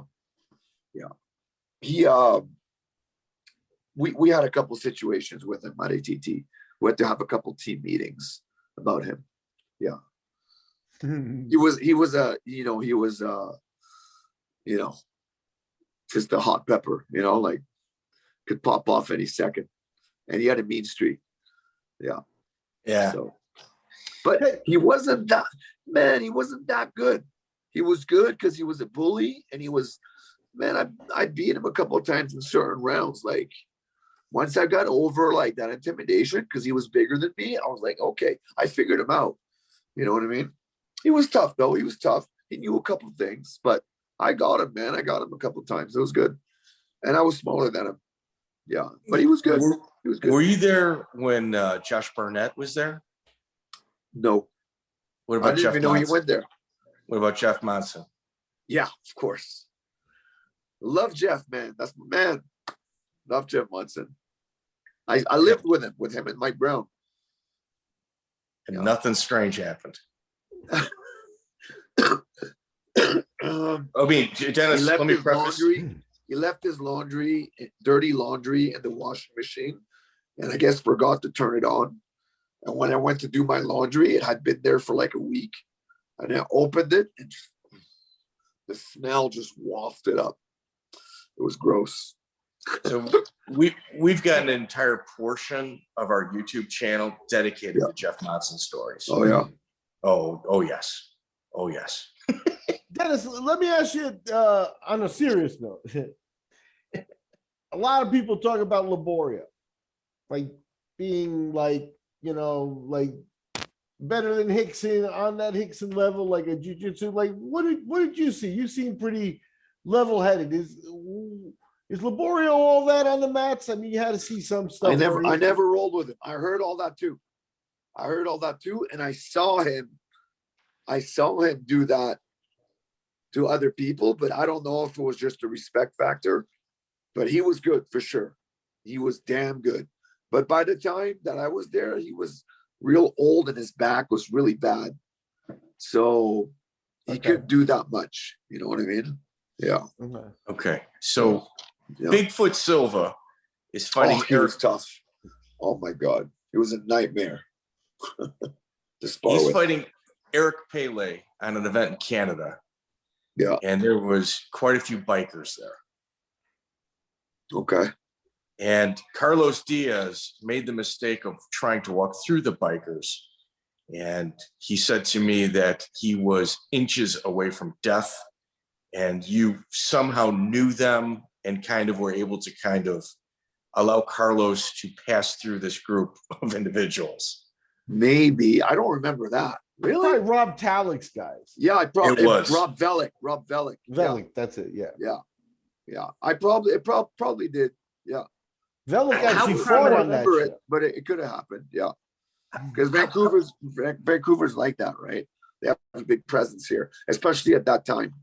He we had a couple situations with him at ATT. We had to have a couple team meetings about him. Yeah. He was just a hot pepper, like could pop off any second. And he had a mean streak. Yeah. Yeah. So, but he wasn't that good. He was good because he was a bully, and he was, I beat him a couple of times in certain rounds. Like once I got over like that intimidation because he was bigger than me, I was like, okay, I figured him out. You know what I mean? He was tough though. He was tough. He knew a couple of things, but I got him, man. I got him a couple of times. It was good. And I was smaller than him. Yeah, but he was good. He was good. Were you there when Josh Barnett was there? No. What about I didn't Jeff even know Monson? he went there. What about Jeff Monson? Yeah, of course. Love Jeff, man. That's my man. Love Jeff Monson. I lived with him and Mike Brown. And nothing strange happened. I mean, Dennis, let me preface. He left his dirty laundry in the washing machine, and I guess forgot to turn it on. And when I went to do my laundry, it had been there for like a week. And I opened it, and the smell just wafted up. It was gross. So we've got an entire portion of our YouTube channel dedicated to Jeff Monson stories. Oh yeah. Oh yes. Oh yes. Dennis, let me ask you on a serious note. A lot of people talk about Liborio, like being like, like better than Hickson, on that Hickson level, like a jiu-jitsu. Like, what did you see? You seem pretty level-headed. Is Liborio all that on the mats? I mean, you had to see some stuff. I never rolled with him. I heard all that too. And I saw him do that to other people, but I don't know if it was just a respect factor. But he was good for sure. He was damn good. But by the time that I was there, he was real old and his back was really bad. So he couldn't do that much. You know what I mean? Yeah. Okay. So Bigfoot Silva is fighting. He was tough. Oh my God. It was a nightmare. He's fighting Eric Pele on an event in Canada. Yeah. And there was quite a few bikers there. Okay. And Carlos Diaz made the mistake of trying to walk through the bikers. And he said to me that he was inches away from death. And you somehow knew them and kind of were able to kind of allow Carlos to pass through this group of individuals. Maybe. I don't remember that. Really? Probably Rob Talik's guys. Yeah, I probably it was Rob Velick. Velick, yeah. That's it. Yeah. Yeah. I probably did. Yeah. Velick actually I fought don't on that remember show. it, but it could have happened. Yeah. Because Vancouver's like that, right? They have a big presence here, especially at that time.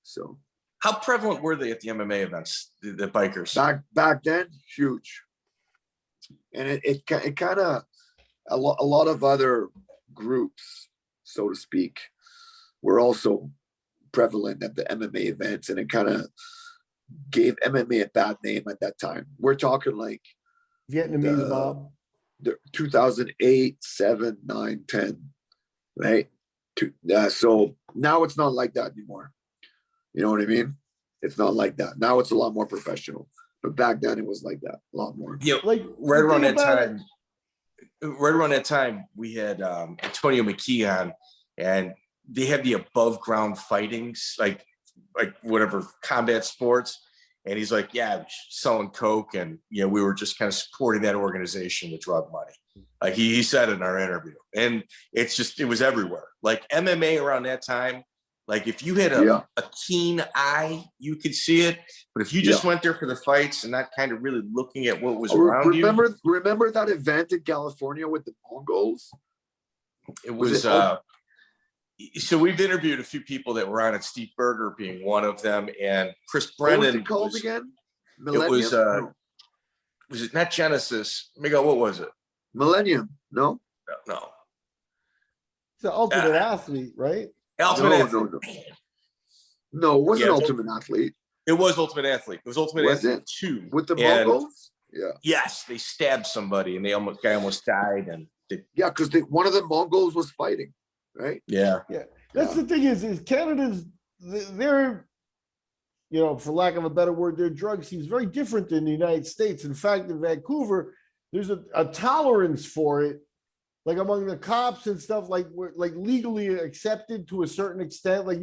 So how prevalent were they at the MMA events, the bikers? Back then, huge. And it kind of a lot of other groups, so to speak, were also prevalent at the MMA events, and it kind of gave MMA a bad name at that time. We're talking like Vietnamese mob. The 2008, 7, 9, 10, right? So now it's not like that anymore. You know what I mean? It's not like that. Now it's a lot more professional. But back then it was like that, a lot more. Yeah, like right around that time, we had Antonio McKee on, and they had the above ground fightings, like whatever combat sports. And he's like, yeah, selling coke, and we were just kind of supporting that organization with drug money. Like he said in our interview, and it was everywhere. Like MMA around that time, like if you had a keen eye, you could see it. But if you just went there for the fights and not kind of really looking at what was around you. Remember that event in California with the Mongols? It was so we've interviewed a few people that were on it, Steve Berger being one of them, and Chris Brennan. What was it called again? Millennium? Was it not Genesis? Miguel, what was it? Millennium? No. It's the Ultimate Athlete, right? Ultimate Athlete. No, it wasn't Ultimate Athlete. It was Ultimate Athlete. It was Ultimate Athlete 2. With the Mongols? Yeah. Yes, they stabbed somebody and guy almost died. And because one of the Mongols was fighting, right? Yeah. That's the thing is Canada's, they're, for lack of a better word, their drug scene is very different than the United States. In fact, in Vancouver, there's a tolerance for it, like among the cops and stuff, like legally accepted to a certain extent. Like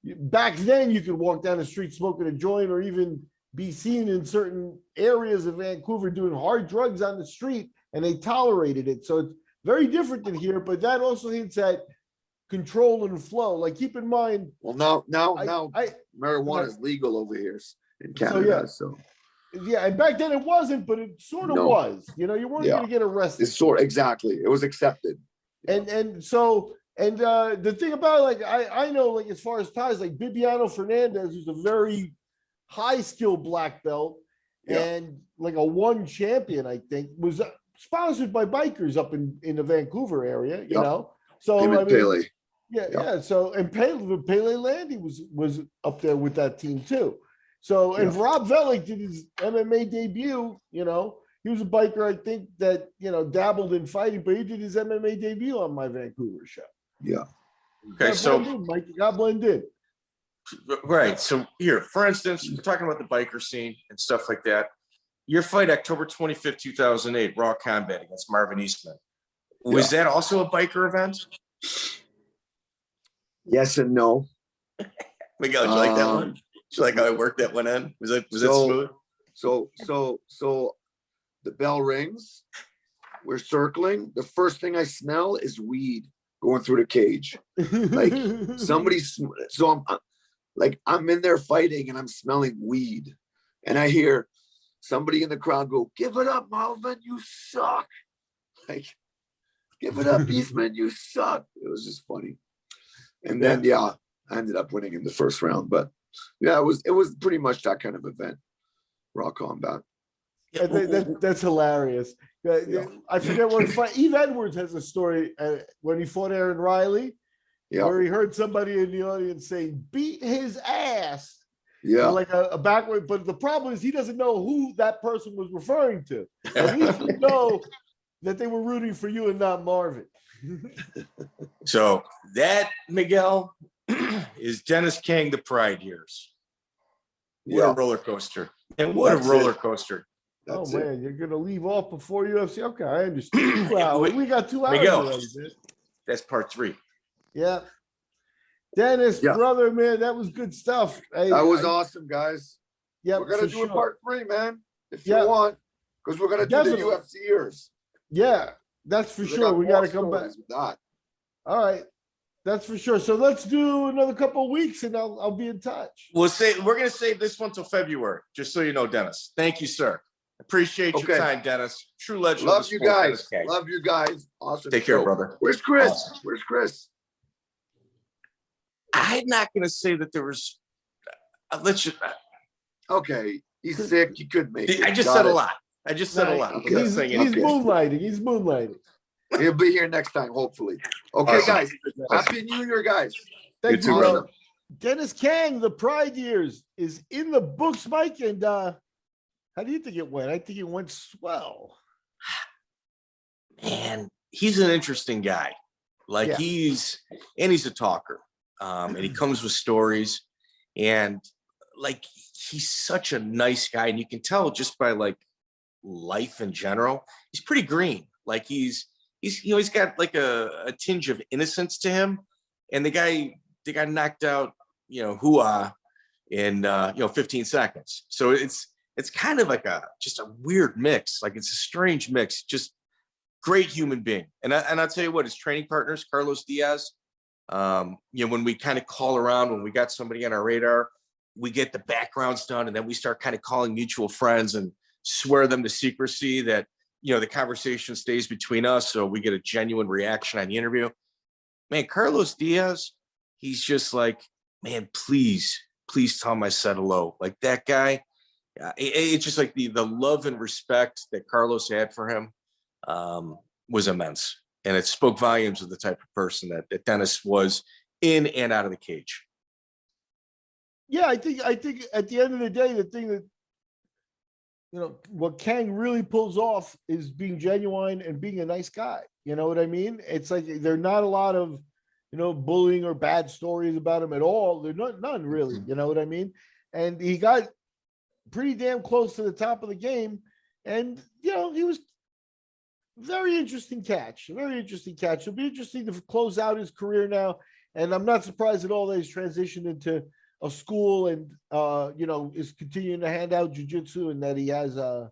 back then you could walk down the street smoking a joint, or even be seen in certain areas of Vancouver doing hard drugs on the street, and they tolerated it. So it's very different than here, but that also hints at control and flow. Like, keep in mind. Well, now marijuana is legal over here in Canada. And back then it wasn't, but it sort of was. You weren't going to get arrested. It's exactly. It was accepted. And the thing about it, like I know, like as far as ties, like Bibiano Fernandez, who's a very high skill black belt and like a one champion, I think, was sponsored by bikers up in the Vancouver area. You know, so Pele. So Pele Landy was up there with that team too. So, and Rob Velick did his MMA debut, he was a biker, I think, that, dabbled in fighting, but he did his MMA debut on my Vancouver show. Yeah. Okay, so Mike got blended. Right. So here, for instance, we're talking about the biker scene and stuff like that. Your fight, October 25th, 2008, Raw Combat against Marvin Eastman. Was that also a biker event? Yes and no. Miguel, did you like that one? Did you like how I worked that one in? Was that smooth? So the bell rings. We're circling. The first thing I smell is weed going through the cage. Like I'm in there fighting and I'm smelling weed. And I hear somebody in the crowd go, "Give it up, Marvin, you suck." Like, give it up, Eastman, you suck. It was just funny. And then, I ended up winning in the first round. But yeah, it was pretty much that kind of event. Raw combat. That's hilarious. Yeah. I forget what fight. Eve Edwards has a story when he fought Aaron Riley, where he heard somebody in the audience saying, "Beat his ass." Yeah, like a backward. But the problem is he doesn't know who that person was referring to. At least you know that they were rooting for you and not Marvin. So that, Miguel, is Denis Kang the Pride years. What a roller coaster. And what a roller coaster. That's man, you're gonna leave off before UFC. Okay, I understand. Wow, we got 2 hours Miguel, already, man. That's part 3. Yeah. Dennis, brother, man, that was good stuff. That was awesome, guys. Yeah, we're gonna do a part 3, man, if you want, because we're gonna do the UFC years. Yeah, that's for sure. We got to come back. All right, that's for sure. So let's do another couple of weeks, and I'll be in touch. We're gonna save this one till February, just so you know, Dennis. Thank you, sir. Appreciate your time, Dennis. True legend. Love you guys. Love you guys. Awesome. Take care, brother. Where's Chris? Where's Chris? I'm not going to say that there was. Let's just. Okay, he's sick. He could make it. I just said a lot. He's moonlighting. He's moonlighting. He'll be here next time, hopefully. Okay, guys. Happy New Year, guys. Thank you, brother. Denis Kang, the Pride years, is in the books, Mike. And how do you think it went? I think it went swell. Man, he's an interesting guy. Like he's a talker. And he comes with stories, and like he's such a nice guy, and you can tell just by like life in general, he's pretty green. Like he's got like a tinge of innocence to him. And the guy knocked out Hua in 15 seconds. So it's kind of like just a weird mix. Like it's a strange mix. Just great human being. And I'll tell you what, his training partners, Carlos Diaz. When we kind of call around, when we got somebody on our radar, we get the backgrounds done, and then we start kind of calling mutual friends and swear them to secrecy that, the conversation stays between us. So we get a genuine reaction on the interview. Man, Carlos Diaz, he's just like, man, please tell him I said hello. Like that guy, it's just like the love and respect that Carlos had for him was immense. And it spoke volumes of the type of person that Denis was in and out of the cage. Yeah, I think at the end of the day, the thing that, what Kang really pulls off is being genuine and being a nice guy. You know what I mean? It's like there are not a lot of, bullying or bad stories about him at all. There's none really. You know what I mean? And he got pretty damn close to the top of the game. And, he was very interesting catch. It'll be interesting to close out his career now. And I'm not surprised at all that he's transitioned into a school and, is continuing to hand out jiu-jitsu, and that he has, a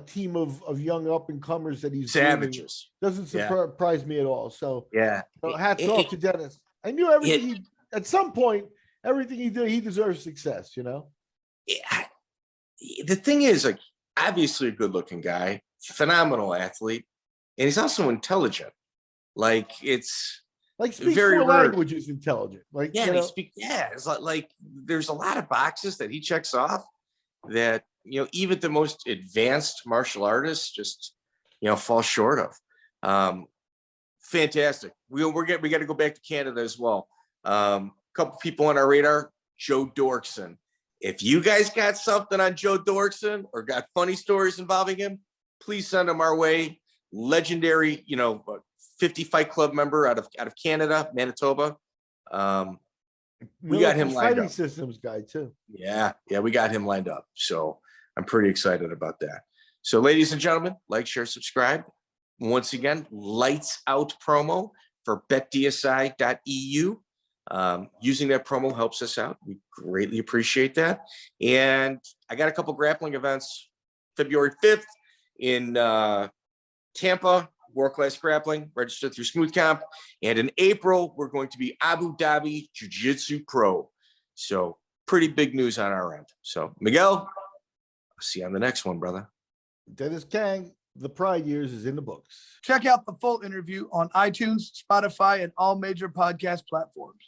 team of young up-and-comers that he's savages. Doesn't surprise me at all. So, hats off to Denis. I knew everything at some point, everything he did, he deserves success, Yeah. The thing is, like, obviously a good-looking guy, phenomenal athlete, and he's also intelligent. Like it's speaks very 4 languages, intelligent. Like it's like there's a lot of boxes that he checks off that even the most advanced martial artists just fall short of. Fantastic. We got to go back to Canada as well. Couple people on our radar. Joe Dorkson. If you guys got something on Joe Dorkson or got funny stories involving him, please send them our way. Legendary, 50 Fight Club member out of Canada, Manitoba. We got him lined up. Systems guy too. Yeah, we got him lined up. So I'm pretty excited about that. So, ladies and gentlemen, like, share, subscribe. Once again, lights out promo for betdsi.eu. Using that promo helps us out. We greatly appreciate that. And I got a couple grappling events. February 5th in Tampa, World Class Grappling, registered through Smooth Comp. And in April, we're going to be Abu Dhabi Jiu-Jitsu Pro. So pretty big news on our end. So, Miguel, I'll see you on the next one, brother. Denis Kang, the Pride years is in the books. Check out the full interview on iTunes, Spotify, and all major podcast platforms.